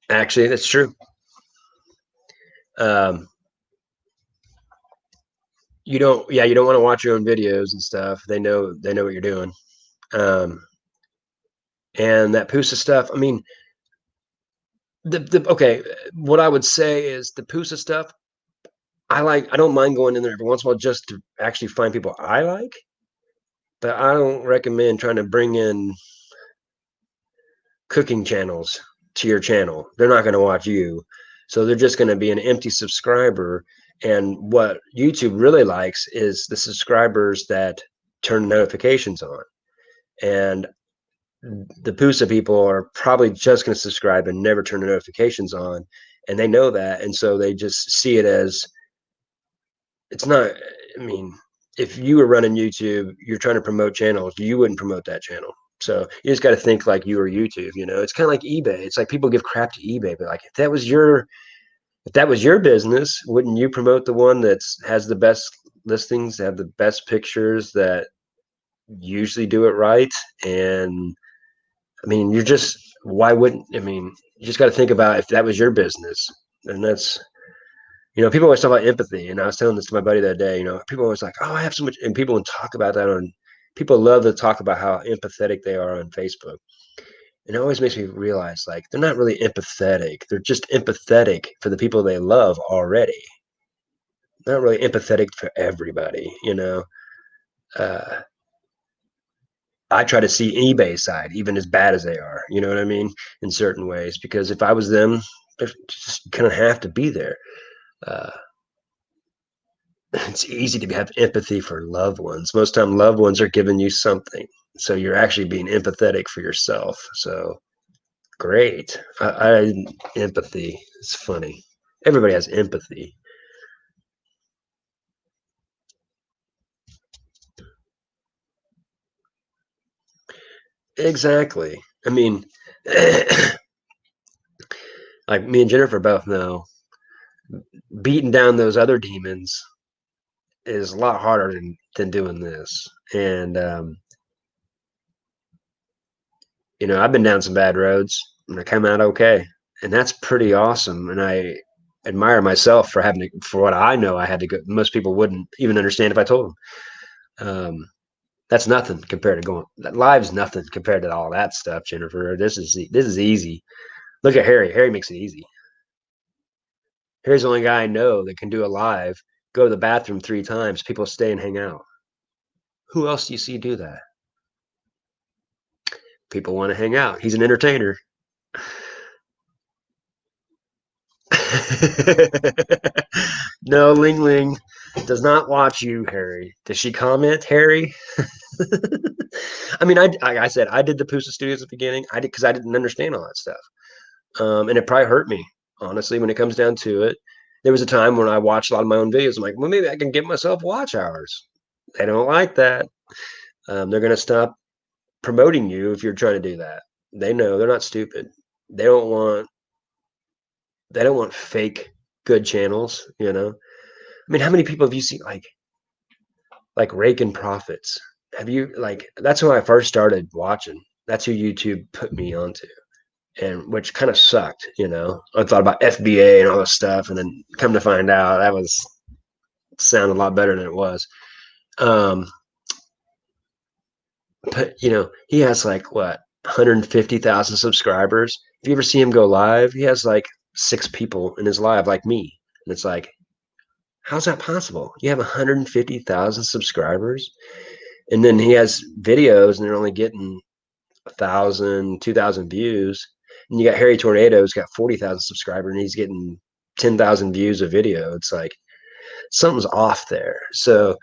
Actually, that's true. Um, you don't want to watch your own videos and stuff. They know what you're doing. Um, and that Pusa stuff. I mean, okay. What I would say is the Pusa stuff. I don't mind going in there every once in a while just to actually find people I like, but I don't recommend trying to bring in cooking channels to your channel. They're not going to watch you. So they're just going to be an empty subscriber. And what YouTube really likes is the subscribers that turn notifications on. And the Pusa people are probably just going to subscribe and never turn the notifications on. And they know that. And so they just see it as it's not, I mean, if you were running YouTube, you're trying to promote channels, you wouldn't promote that channel. So you just got to think like you or YouTube. It's kind of like eBay. It's like people give crap to eBay, but like if that was your business, wouldn't you promote the one that has the best listings, have the best pictures, that usually do it right? And I mean, why wouldn't, I mean, you just got to think about if that was your business. And people always talk about empathy. And I was telling this to my buddy that day, people always like, oh, I have so much. And people would talk about that people love to talk about how empathetic they are on Facebook. And it always makes me realize like they're not really empathetic. They're just empathetic for the people they love already. Not really empathetic for everybody. Uh, I try to see eBay side, even as bad as they are. You know what I mean? In certain ways, because if I was them, they're just gonna have to be there. Uh, it's easy to have empathy for loved ones. Most time, loved ones are giving you something, so you're actually being empathetic for yourself. So great. I empathy. It's funny. Everybody has empathy. Exactly. I mean, like me and Jennifer both know, beating down those other demons is a lot harder than doing this. And I've been down some bad roads and I come out okay. And that's pretty awesome. And I admire myself for having to, for what I know I had to go. Most people wouldn't even understand if I told them. That's nothing compared to going. That live's nothing compared to all that stuff, Jennifer. This is easy. Look at Harry. Harry makes it easy. Harry's the only guy I know that can do a live, go to the bathroom 3 times, people stay and hang out. Who else do you see do that? People want to hang out. He's an entertainer. No, Ling Ling does not watch you, Harry. Does she comment, Harry? I mean, like I said, I did the Pusa Studios at the beginning. I did because I didn't understand all that stuff, and it probably hurt me honestly when it comes down to it. There was a time when I watched a lot of my own videos. I'm like, well, maybe I can give myself watch hours. They don't like that. They're going to stop promoting you if you're trying to do that. They know they're not stupid. They don't want they don't want fake good channels. I mean, how many people have you seen like raking profits? Have you like that's when I first started watching. That's who YouTube put me onto, and which kind of sucked. I thought about FBA and all this stuff, and then come to find out that was sounded a lot better than it was. Um, but he has like what 150,000 subscribers. If you ever see him go live, he has like 6 people in his live, like me, and it's like, how's that possible? You have 150,000 subscribers, and then he has videos, and they're only getting 1,000, 2,000 views. And you got Harry Tornado, who's got 40,000 subscribers, and he's getting 10,000 views a video. It's like something's off there. So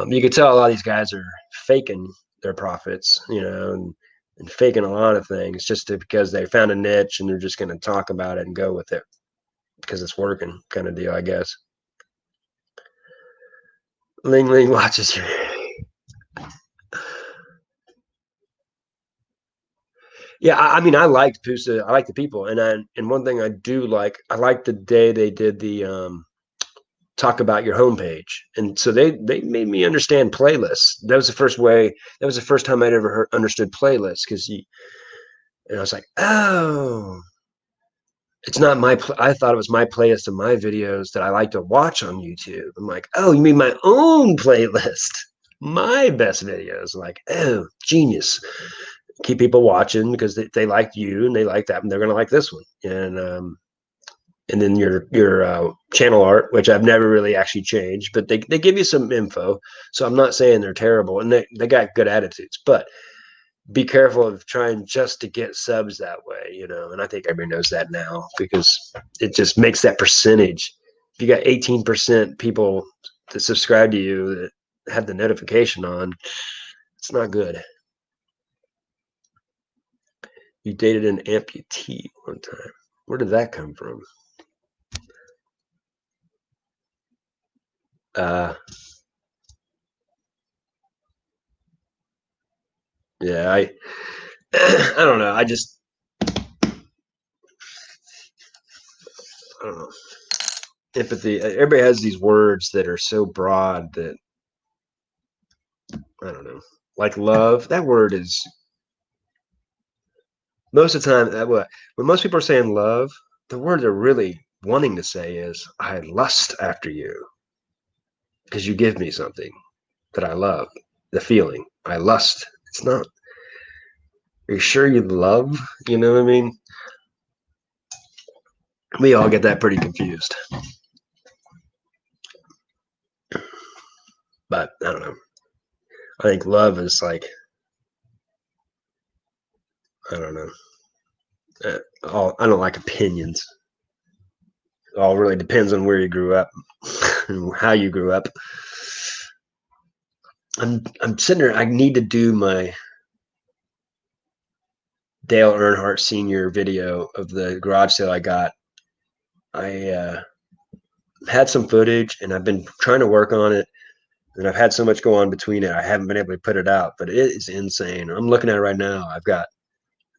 you could tell a lot of these guys are faking their profits, and faking a lot of things just because they found a niche and they're just going to talk about it and go with it because it's working, kind of deal, I guess. Ling Ling watches your. Yeah, I mean, I liked Pusa. I like the people, and one thing I do like, I like the day they did the talk about your homepage, and so they made me understand playlists. That was the first way. That was the first time I'd ever understood playlists because and I was like, oh, it's not my. I thought it was my playlist of my videos that I like to watch on YouTube. I'm like, oh, you mean my own playlist, my best videos? I'm like, oh, genius. Keep people watching because they like you and they like that and they're going to like this one. And then your channel art, which I've never really actually changed, but they give you some info. So I'm not saying they're terrible, and they got good attitudes, but be careful of trying just to get subs that way. And I think everybody knows that now because it just makes that percentage. If you got 18% people that subscribe to you that have the notification on, it's not good. You dated an amputee one time. Where did that come from? Uh, Yeah, I I don't know. I don't know. Empathy. Everybody has these words that are so broad that I don't know. Like love, that word is most of the time that what when most people are saying love, the word they're really wanting to say is I lust after you because you give me something that I love. The feeling I lust. It's not. Are you sure you love? You know what I mean? We all get that pretty confused. But I don't know. I think love is like I don't know. I don't like opinions. It all really depends on where you grew up, how you grew up. I'm sitting there. I need to do my Dale Earnhardt Sr. video of the garage sale I got. I had some footage and I've been trying to work on it. And I've had so much go on between it. I haven't been able to put it out, but it is insane. I'm looking at it right now. I've got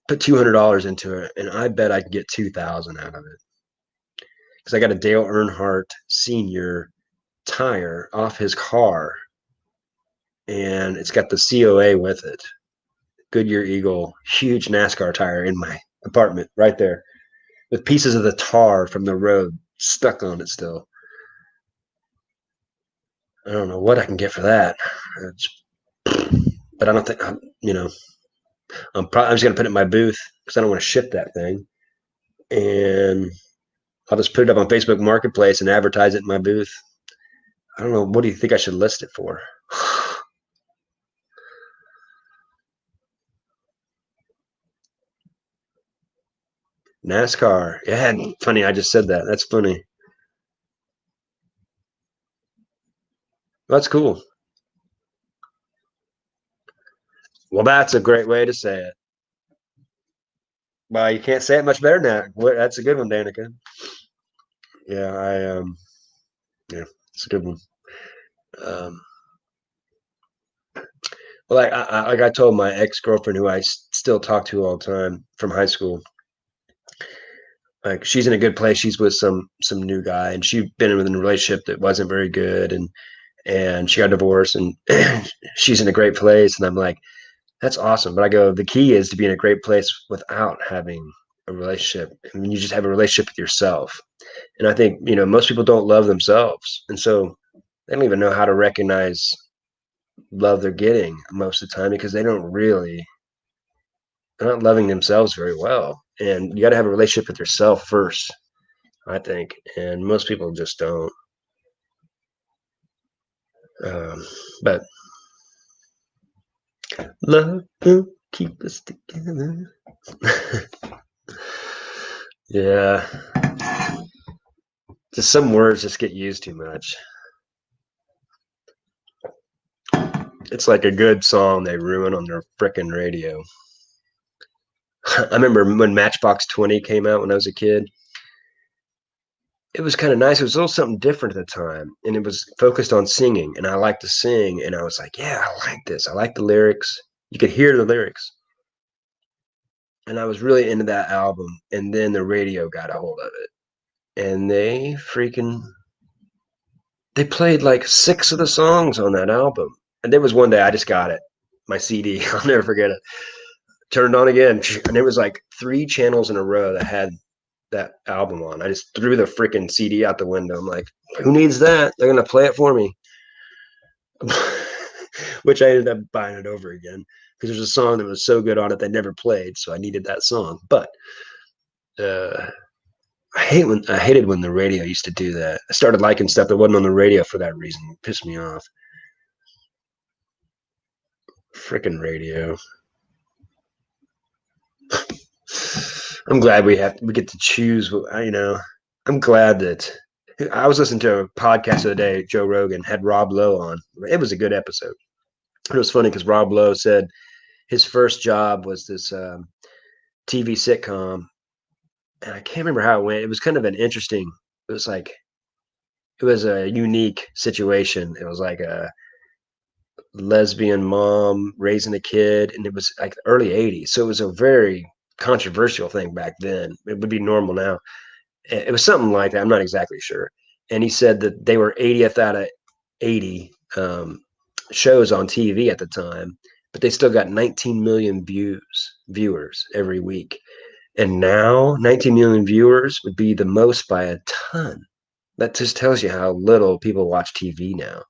put $200 into it, and I bet I can get 2,000 out of it because I got a Dale Earnhardt Sr. tire off his car, and it's got the COA with it. Goodyear Eagle, huge NASCAR tire in my apartment right there with pieces of the tar from the road stuck on it still. I don't know what I can get for that. But I don't think I'm just gonna put it in my booth because I don't want to ship that thing, and I'll just put it up on Facebook Marketplace and advertise it in my booth. I don't know. What do you think I should list it for? NASCAR. Yeah, funny. I just said that. That's funny. That's cool. Well, that's a great way to say it. Well, you can't say it much better than that. That's a good one, Danica. Yeah, yeah, it's a good one. Um, well, like I told my ex girlfriend, who I still talk to all the time from high school, like she's in a good place. She's with some new guy, and she'd been in a relationship that wasn't very good, and she got divorced, and she's in a great place. And I'm like, that's awesome. But I go, the key is to be in a great place without having a relationship. I mean, you just have a relationship with yourself. And I think, most people don't love themselves. And so they don't even know how to recognize love they're getting most of the time because they're not loving themselves very well. And you got to have a relationship with yourself first, I think. And most people just don't. Um, but love will keep us together. Yeah. Just some words just get used too much. It's like a good song they ruin on their frickin' radio. I remember when Matchbox 20 came out when I was a kid. It was kind of nice. It was a little something different at the time, and it was focused on singing. And I like to sing, and I was like, "Yeah, I like this. I like the lyrics. You could hear the lyrics." And I was really into that album. And then the radio got a hold of it, and they played like 6 of the songs on that album. And there was one day I just got it, my CD. I'll never forget it. Turned on again, and it was like 3 channels in a row that had that album on. I just threw the freaking CD out the window. I'm like, who needs that? They're gonna play it for me. Which I ended up buying it over again because there's a song that was so good on it they never played, so I needed that song. But uh, I hated when the radio used to do that. I started liking stuff that wasn't on the radio for that reason. It pissed me off. Freaking radio. I'm glad we get to choose. I'm glad that I was listening to a podcast the other day. Joe Rogan had Rob Lowe on. It was a good episode. It was funny because Rob Lowe said his first job was this TV sitcom, and I can't remember how it went. It was kind of an interesting. It was like it was a unique situation. It was like lesbian mom raising a kid, and it was like early 80s. So it was a very controversial thing back then. It would be normal now. It was something like that. I'm not exactly sure. And he said that they were 80th out of 80 shows on TV at the time, but they still got 19 million viewers every week. And now 19 million viewers would be the most by a ton. That just tells you how little people watch TV now.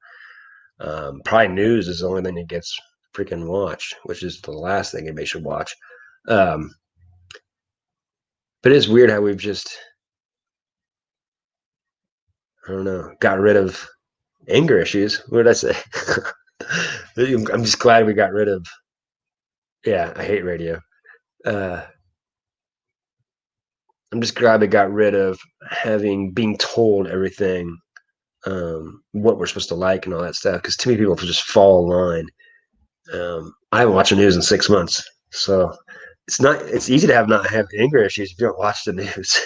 Probably news is the only thing that gets freaking watched, which is the last thing anybody should watch. Um, but it's weird how we've just, I don't know, got rid of anger issues. What did I say? I'm just glad we got rid of. Yeah, I hate radio. Uh, I'm just glad we got rid of being told everything, what we're supposed to like and all that stuff. Because too many people just fall in line. I haven't watched the news in 6 months, so it's not. It's easy to not have anger issues if you don't watch the news.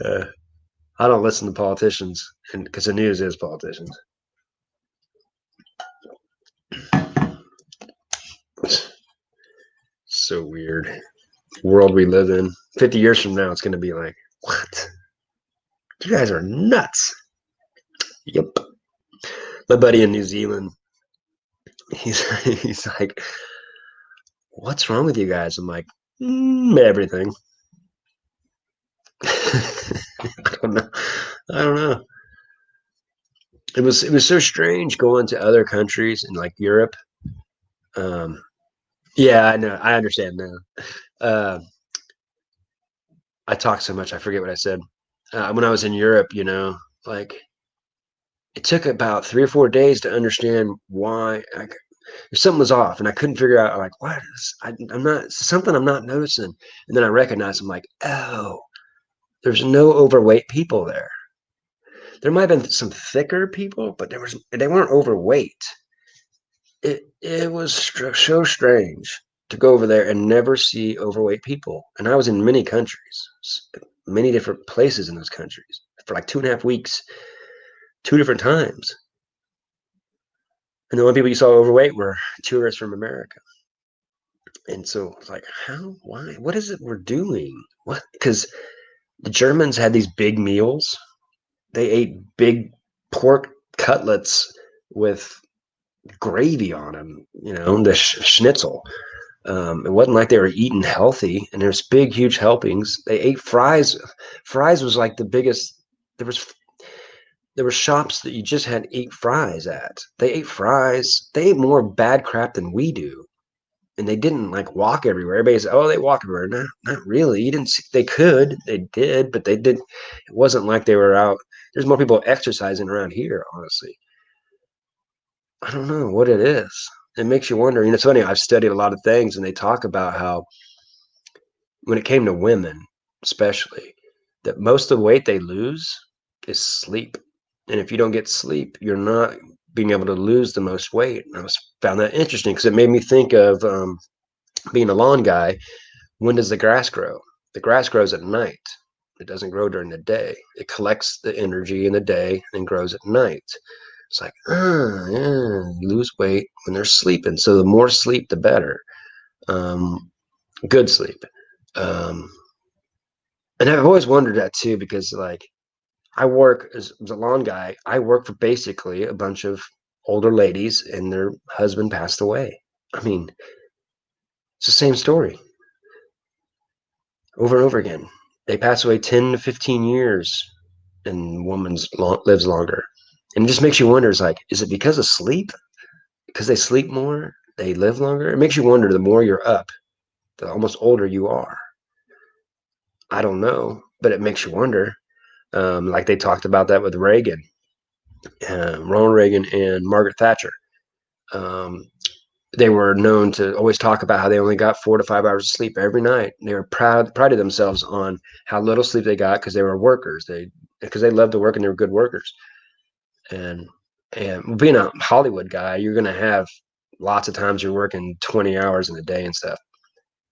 uh, I don't listen to politicians, and because the news is politicians. It's so weird world we live in. 50 years from now, it's going to be like, what? You guys are nuts. Yep. My buddy in New Zealand, he's like, what's wrong with you guys? I'm like, everything. I don't know. I don't know. It was so strange going to other countries in like Europe. Um, yeah, I know. I understand now. Uh, I talk so much, I forget what I said. When I was in Europe, like it took about 3 or 4 days to understand why something was off, and I couldn't figure out like what is. I'm not something I'm not noticing, and then I recognized I'm like, oh, there's no overweight people there. There might have been some thicker people, but they weren't overweight. It was so strange to go over there and never see overweight people. And I was in many countries, many different places in those countries for like 2.5 weeks, 2 different times. And the only people you saw overweight were tourists from America. And so it's like, how, why, what is it we're doing? What? Because the Germans had these big meals. They ate big pork cutlets with gravy on them, the schnitzel. It wasn't like they were eating healthy, and there's big, huge helpings. They ate fries. Fries was like the biggest. There were shops that you just had to eat fries at. They ate fries. They ate more bad crap than we do, and they didn't like walk everywhere. Everybody said, "Oh, they walk everywhere." Not really. You didn't see. They could. They did, but they did. It wasn't like they were out. There's more people exercising around here, honestly. I don't know what it is. It makes you wonder. It's funny. I've studied a lot of things, and they talk about how when it came to women, especially, that most of the weight they lose is sleep. And if you don't get sleep, you're not being able to lose the most weight. And found that interesting because it made me think of being a lawn guy. When does the grass grow? The grass grows at night. It doesn't grow during the day. It collects the energy in the day and grows at night. It's like, yeah, lose weight when they're sleeping. So the more sleep, the better. Good sleep. Um, and I've always wondered that too, because like I work as a lawn guy, I work for basically a bunch of older ladies and their husband passed away. I mean, it's the same story over and over again. They pass away 10 to 15 years and lives longer. And it just makes you wonder, is like, is it because of sleep? Because they sleep more, they live longer? It makes you wonder, the more you're up, the almost older you are. I don't know, but it makes you wonder. Like they talked about that with Reagan, Ronald Reagan and Margaret Thatcher. Um, they were known to always talk about how they only got 4 to 5 hours of sleep every night. They were prided themselves on how little sleep they got because they were workers. Because they loved to work and they were good workers. And being a Hollywood guy, you're going to have lots of times you're working 20 hours in a day and stuff.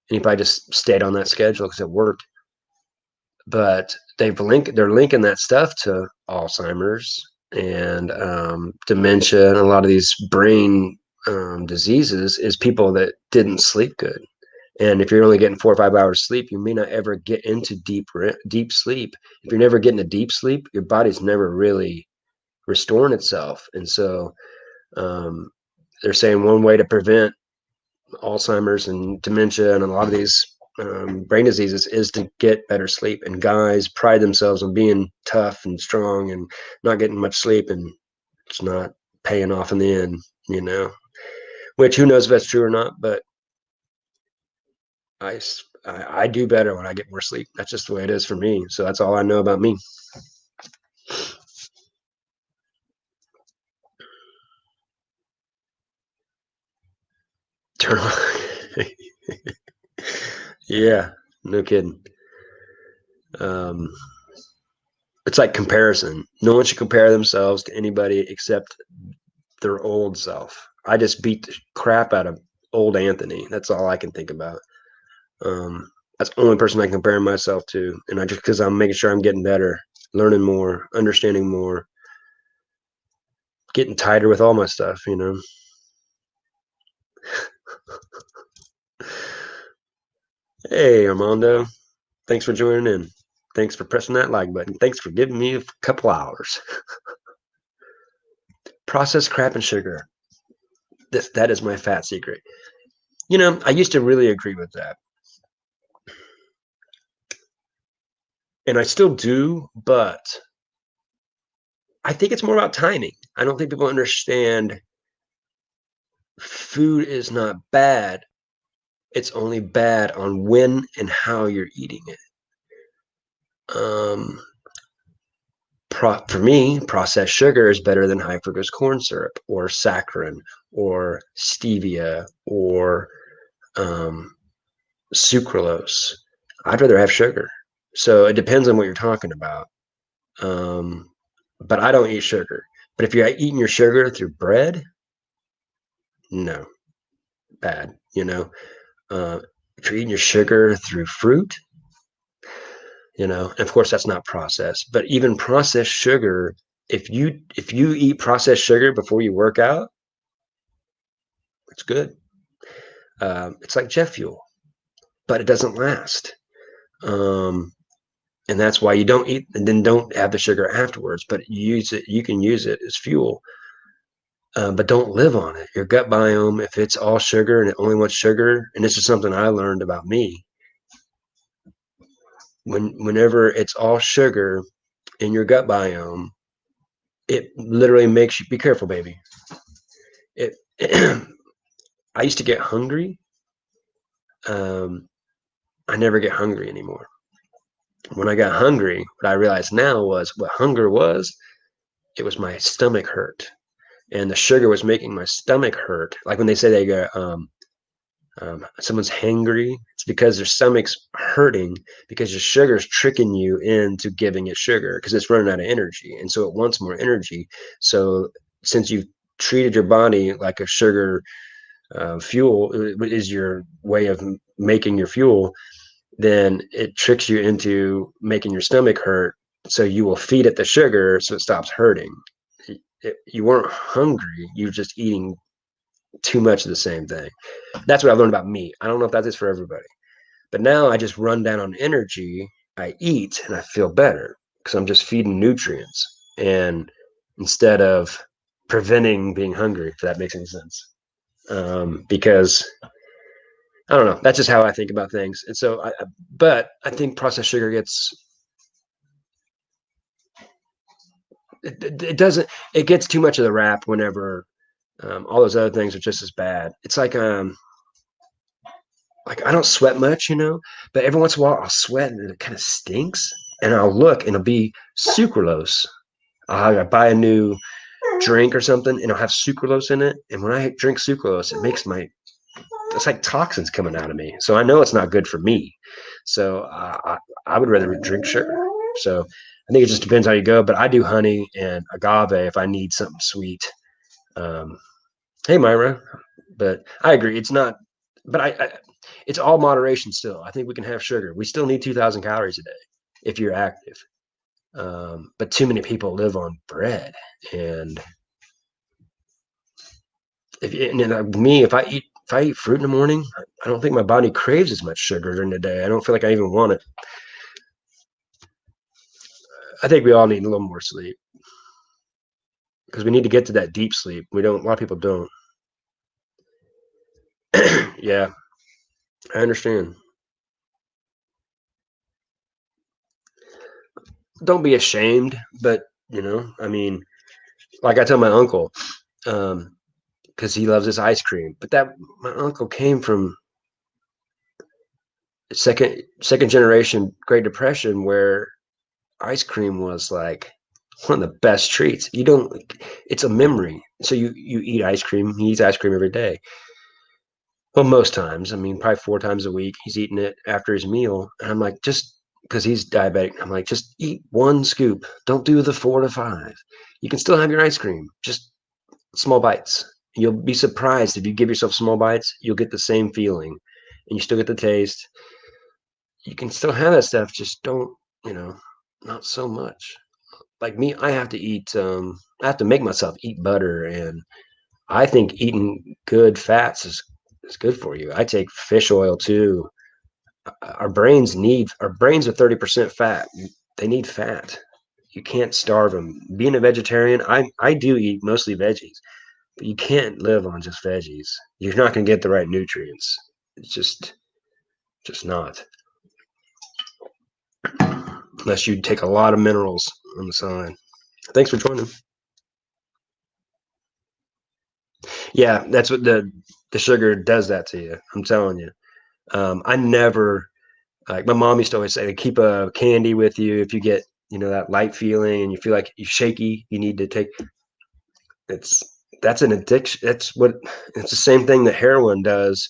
And you probably just stayed on that schedule because it worked. But they're linking that stuff to Alzheimer's and dementia and a lot of these brain diseases is people that didn't sleep good. And if you're only getting 4 or 5 hours sleep, you may not ever get into deep sleep. If you're never getting a deep sleep, your body's never really restoring itself. And so they're saying one way to prevent Alzheimer's and dementia and a lot of these brain diseases is to get better sleep. And guys pride themselves on being tough and strong and not getting much sleep, and it's not paying off in the end, which who knows if that's true or not, but I do better when I get more sleep. That's just the way it is for me. So that's all I know about me. Turn on. Yeah, no kidding. Um, it's like comparison. No one should compare themselves to anybody except their old self. I just beat the crap out of old Anthony. That's all I can think about. That's the only person I can compare myself to. And I just, because I'm making sure I'm getting better, learning more, understanding more, getting tighter with all my stuff. Hey, Armando. Thanks for joining in. Thanks for pressing that like button. Thanks for giving me a couple hours. Processed crap and sugar. That is my fat secret. I used to really agree with that. And I still do, but I think it's more about timing. I don't think people understand food is not bad. It's only bad on when and how you're eating it. For me, processed sugar is better than high fructose corn syrup or saccharin or stevia or sucralose. I'd rather have sugar. So it depends on what you're talking about. But I don't eat sugar. But if you're eating your sugar through bread, no, bad. If you're eating your sugar through fruit, and of course that's not processed. But even processed sugar, if you eat processed sugar before you work out, it's good. It's like jet fuel, but it doesn't last. And that's why you don't eat and then don't have the sugar afterwards, but you can use it as fuel. But don't live on it. Your gut biome, if it's all sugar and it only wants sugar, and this is something I learned about me, whenever it's all sugar in your gut biome, it literally makes you be careful, baby. It I used to get hungry. I never get hungry anymore. When I got hungry, what I realized now was what hunger was. It was my stomach hurt, and the sugar was making my stomach hurt. Like when they say they go, someone's hangry, it's because their stomach's hurting because your sugar is tricking you into giving it sugar because it's running out of energy, and so it wants more energy. So since you've treated your body like a sugar fuel is your way of making your fuel, then it tricks you into making your stomach hurt. So you will feed it the sugar so it stops hurting. You weren't hungry, you were just eating too much of the same thing. That's what I learned about meat. I don't know if that is for everybody, but now I just run down on energy. I eat and I feel better because I'm just feeding nutrients and instead of preventing being hungry, if that makes any sense. Because I don't know. That's just how I think about things. And so, but I think processed sugar it doesn't, it gets too much of the rap whenever all those other things are just as bad. It's like I don't sweat much, but every once in a while I'll sweat and it kind of stinks. And I'll look and it'll be sucralose. I'll buy a new drink or something and it'll have sucralose in it. And when I drink sucralose, it makes it's like toxins coming out of me. So I know it's not good for me. So I would rather drink sugar. So I think it just depends how you go. But I do honey and agave if I need something sweet. Hey, Myra. But I agree. It's not, but it's all moderation still. I think we can have sugar. We still need 2,000 calories a day if you're active. But too many people live on bread. And if I eat fruit in the morning, I don't think my body craves as much sugar during the day. I don't feel like I even want it. I think we all need a little more sleep because we need to get to that deep sleep. We don't. A lot of people don't. Yeah, I understand. Don't be ashamed, but I mean, like I tell my uncle, because he loves his ice cream. But that my uncle came from second generation Great Depression, where ice cream was like one of the best treats. You don't. It's a memory. So you eat ice cream. He eats ice cream every day. Well, most times. I mean, probably 4 times a week. He's eating it after his meal, and I'm like, just because he's diabetic, I'm like, just eat one scoop. Don't do the 4 to 5. You can still have your ice cream. Just small bites. You'll be surprised if you give yourself small bites, you'll get the same feeling and you still get the taste. You can still have that stuff, just don't, not so much. Like me, I have to make myself eat butter, and I think eating good fats is good for you. I take fish oil too. Our brains are 30% fat. They need fat. You can't starve them. Being a vegetarian, I do eat mostly veggies. But you can't live on just veggies. You're not going to get the right nutrients. It's just not. Unless you take a lot of minerals on the side. Thanks for joining. Yeah, that's what the sugar does that to you. I'm telling you. I never like my mom used to always say keep a candy with you if you get that light feeling and you feel like you're shaky. You need to take. It's that's an addiction. It's the same thing that heroin does.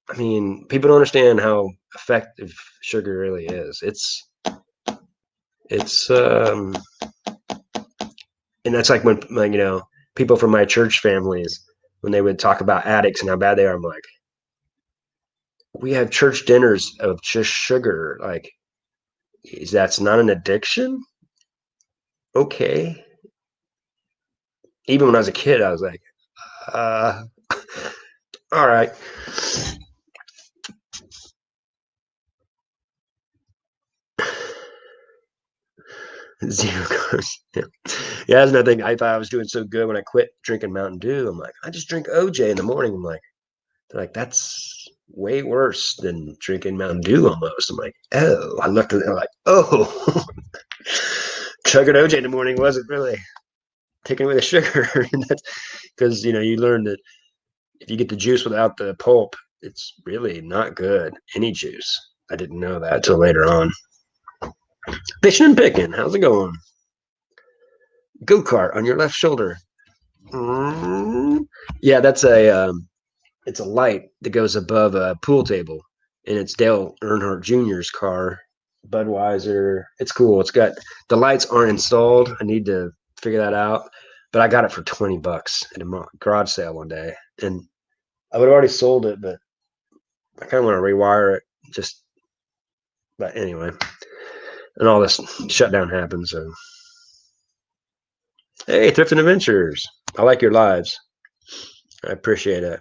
I mean, people don't understand how effective sugar really is. It's and that's like when people from my church families when they would talk about addicts and how bad they are. I'm like, we have church dinners of just sugar. Like, is that's not an addiction? Okay. Even when I was a kid, I was like, uh, all right. Zero carbs. Yeah. Yeah, that's another thing. I thought I was doing so good when I quit drinking Mountain Dew. I'm like, I just drink OJ in the morning. I'm like, they're like, that's way worse than drinking Mountain Dew almost. I'm like, oh, I looked at it like, oh, chugging OJ in the morning wasn't really taking away the sugar. And that's because, you learn that if you get the juice without the pulp, it's really not good. Any juice. I didn't know that till later on. Fishing and picking. How's it going? Go kart on your left shoulder. Mm. Yeah, it's a light that goes above a pool table, and it's Dale Earnhardt Jr.'s car, Budweiser. It's cool. It's got the lights aren't installed. I need to figure that out, but I got it for $20 at a garage sale one day, and I would have already sold it, but I kind of want to rewire it. But anyway, and all this shutdown happened. So, hey, Thrift and Adventures. I like your lives. I appreciate it.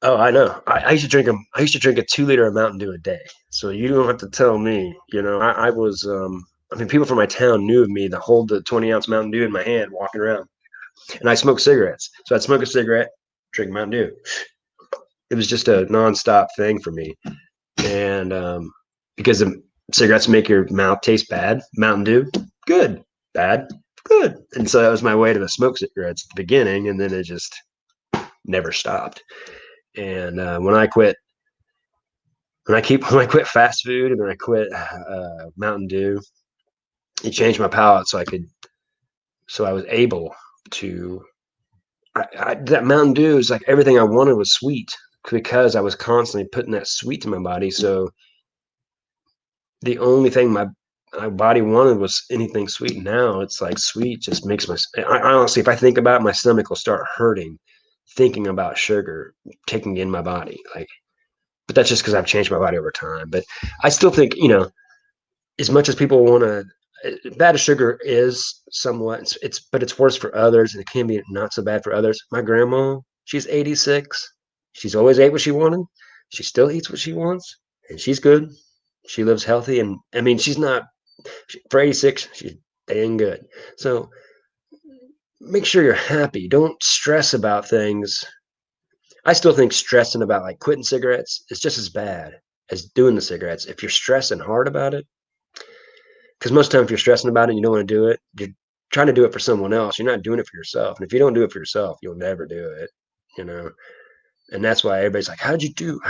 Oh, I know. I used to drink them. I used to drink a 2 liter of Mountain Dew a day. So you don't have to tell me. I was. I mean, people from my town knew of me to hold the 20-ounce Mountain Dew in my hand, walking around, and I smoked cigarettes. So I'd smoke a cigarette, drink Mountain Dew. It was just a nonstop thing for me, and because the cigarettes make your mouth taste bad, Mountain Dew, good, bad, good, and so that was my way to smoke cigarettes at the beginning, and then it just never stopped. And when I quit fast food and then I quit Mountain Dew, it changed my palate so I was able to. That Mountain Dew is like everything I wanted was sweet because I was constantly putting that sweet to my body. So the only thing my body wanted was anything sweet. Now it's like sweet just makes I honestly, if I think about it, my stomach will start hurting thinking about sugar taking in my body. Like but that's just because I've changed my body over time. But I still think, as much as people want to, bad as sugar is somewhat, but it's worse for others, and it can be not so bad for others. My grandma, she's 86. She's always ate what she wanted. She still eats what she wants, and she's good. She lives healthy, and I mean, she's not for 86. She's dang good. So make sure you're happy. Don't stress about things. I still think stressing about like quitting cigarettes is just as bad as doing the cigarettes. If you're stressing hard about it, because most time if you're stressing about it and you don't want to do it, you're trying to do it for someone else. You're not doing it for yourself. And if you don't do it for yourself, you'll never do it, you know? And that's why everybody's like, how did you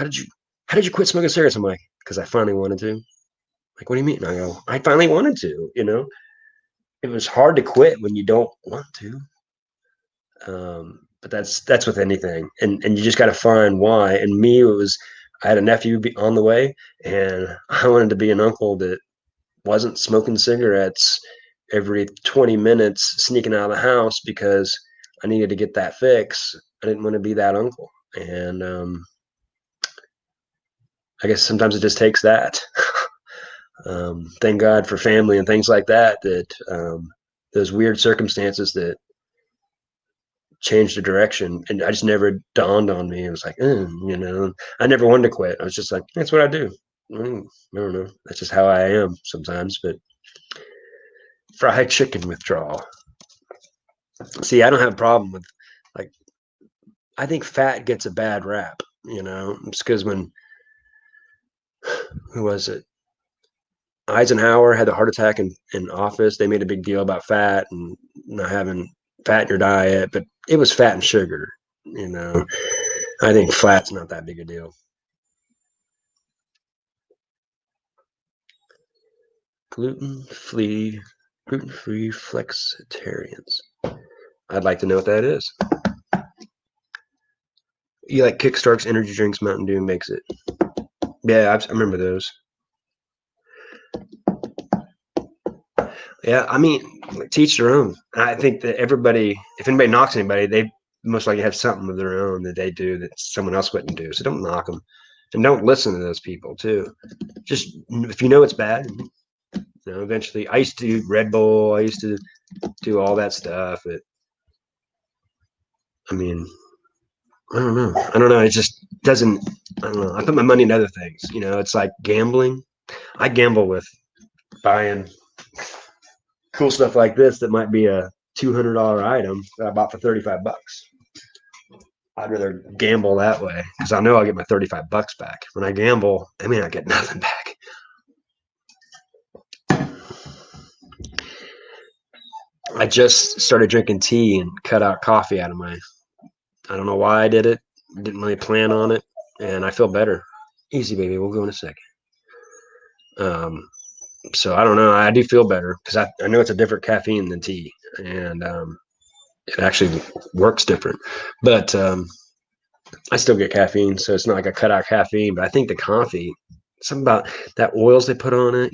quit smoking cigarettes? I'm like, because I finally wanted to. Like, what do you mean? And I go, I finally wanted to. It was hard to quit when you don't want to. But that's with anything. And you just got to find why. And me, I had a nephew on the way, and I wanted to be an uncle that wasn't smoking cigarettes every 20 minutes, sneaking out of the house because I needed to get that fix. I didn't want to be that uncle. And I guess sometimes it just takes that. Thank God for family and things like that, those weird circumstances that changed the direction. And I just never dawned on me. It was like, I never wanted to quit. I was just like, that's what I do. I don't know. That's just how I am sometimes. But fried chicken withdrawal. See, I don't have a problem with, like, I think fat gets a bad rap, it's because who was it? Eisenhower had the heart attack in office. They made a big deal about fat and not having fat in your diet, but it was fat and sugar, I think flat's not that big a deal. Gluten-free flexitarians. I'd like to know what that is. You like Kickstarts, energy drinks, Mountain Dew makes it. Yeah, I remember those. Yeah, I mean, teach their own. I think that if anybody knocks anybody, they most likely have something of their own that they do that someone else wouldn't do. So don't knock them, and don't listen to those people too. Just if you know it's bad, eventually. I used to do Red Bull. I used to do all that stuff. But I mean, I don't know. It just doesn't. I don't know. I put my money in other things. It's like gambling. I gamble with buying cool stuff like this that might be a $200 item that I bought for $35. I'd rather gamble that way because I know I'll get my $35 back. When I gamble, I may not get nothing back. I just started drinking tea and cut out coffee out of I don't know why I did it. Didn't really plan on it. And I feel better. Easy, baby. We'll go in a second. So I don't know. I do feel better because I know it's a different caffeine than tea. And it actually works different. But I still get caffeine, so it's not like I cut out caffeine. But I think the coffee, something about that oils they put on it,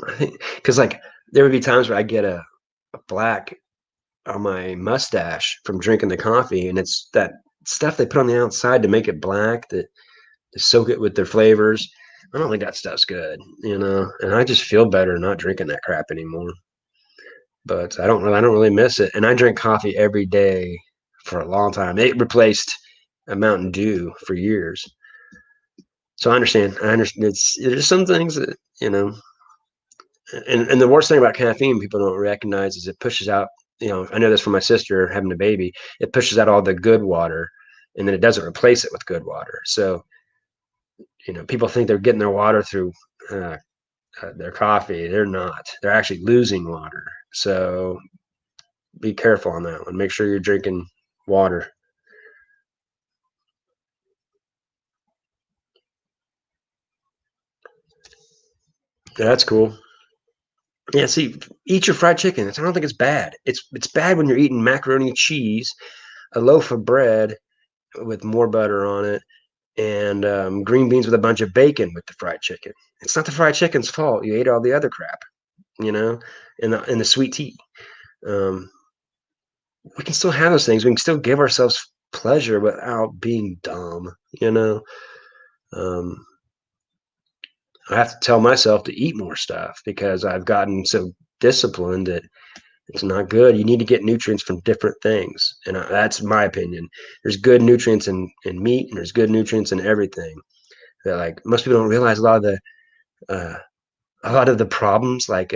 I think because like there would be times where I get a black on my mustache from drinking the coffee, and it's that stuff they put on the outside to make it black to soak it with their flavors. I don't think that stuff's good, and I just feel better not drinking that crap anymore. But I don't really miss it. And I drink coffee every day for a long time. It replaced a Mountain Dew for years. So I understand. There's some things that, and the worst thing about caffeine people don't recognize is it pushes out, I know this from my sister having a baby, it pushes out all the good water and then it doesn't replace it with good water. So, people think they're getting their water through their coffee. They're not. They're actually losing water. So be careful on that one. Make sure you're drinking water. Yeah, that's cool. Yeah, see, eat your fried chicken. I don't think it's bad. It's bad when you're eating macaroni and cheese, a loaf of bread with more butter on it, and green beans with a bunch of bacon with the fried chicken. It's not the fried chicken's fault. You ate all the other crap, and the sweet tea. We can still have those things. We can still give ourselves pleasure without being dumb, you know? Um, I have to tell myself to eat more stuff because I've gotten so disciplined that it's not good. You need to get nutrients from different things. And that's my opinion. There's good nutrients in meat, and there's good nutrients in everything. That, like, most people don't realize uh, a lot of the problems, like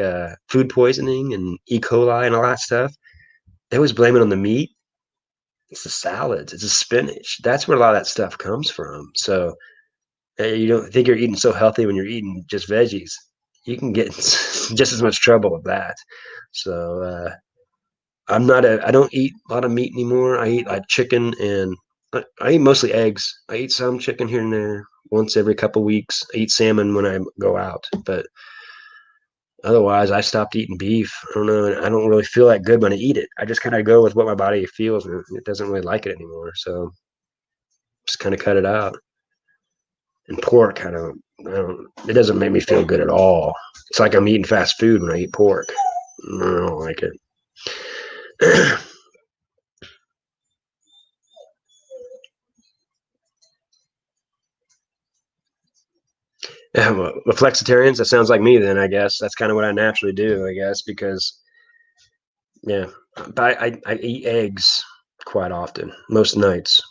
food poisoning and E. coli and all that stuff. They always blame it on the meat. It's the salads. It's the spinach. That's where a lot of that stuff comes from. So you don't think you're eating so healthy when you're eating just veggies. You can get just as much trouble with that. So I don't eat a lot of meat anymore. I eat like chicken, and I eat mostly eggs. I eat some chicken here and there once every couple weeks. I eat salmon when I go out, but otherwise I stopped eating beef. I don't know. And I don't really feel that good when I eat it. I just kind of go with what my body feels, and it doesn't really like it anymore. So just kind of cut it out. And pork, it doesn't make me feel good at all. It's like I'm eating fast food when I eat pork. I don't like it. Yeah, well, the flexitarians, that sounds like me then, I guess. That's kind of what I naturally do, I guess, because, yeah, I eat eggs quite often, most nights.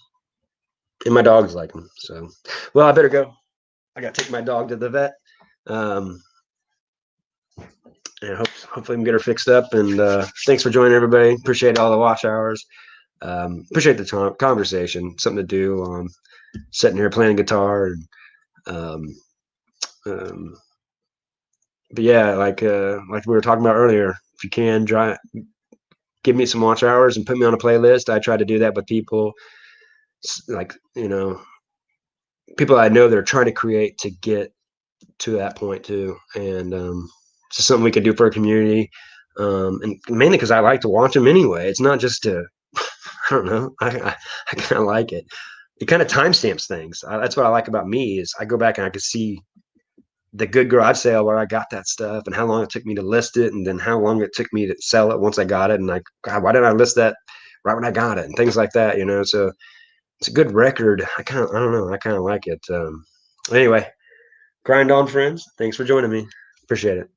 And my dogs like them. So, well, I better go. I got to take my dog to the vet. Um, and hopefully, I can get her fixed up. And thanks for joining, everybody. Appreciate all the watch hours. Appreciate the conversation. Something to do. Sitting here playing guitar. And, um, um, but yeah, like we were talking about earlier, if you can, give me some watch hours and put me on a playlist. I try to do that with people, like, people I know that are trying to create to get to that point too. And it's just something we could do for a community. And mainly because I like to watch them anyway. It's not just to, I don't know. I kind of like it. It kind of timestamps things. That's what I like about me is I go back and I can see the good garage sale where I got that stuff and how long it took me to list it, and then how long it took me to sell it once I got it. And like, God, why didn't I list that right when I got it? And things like that, So it's a good record. I don't know. I kind of like it. Anyway, grind on, friends. Thanks for joining me. Appreciate it.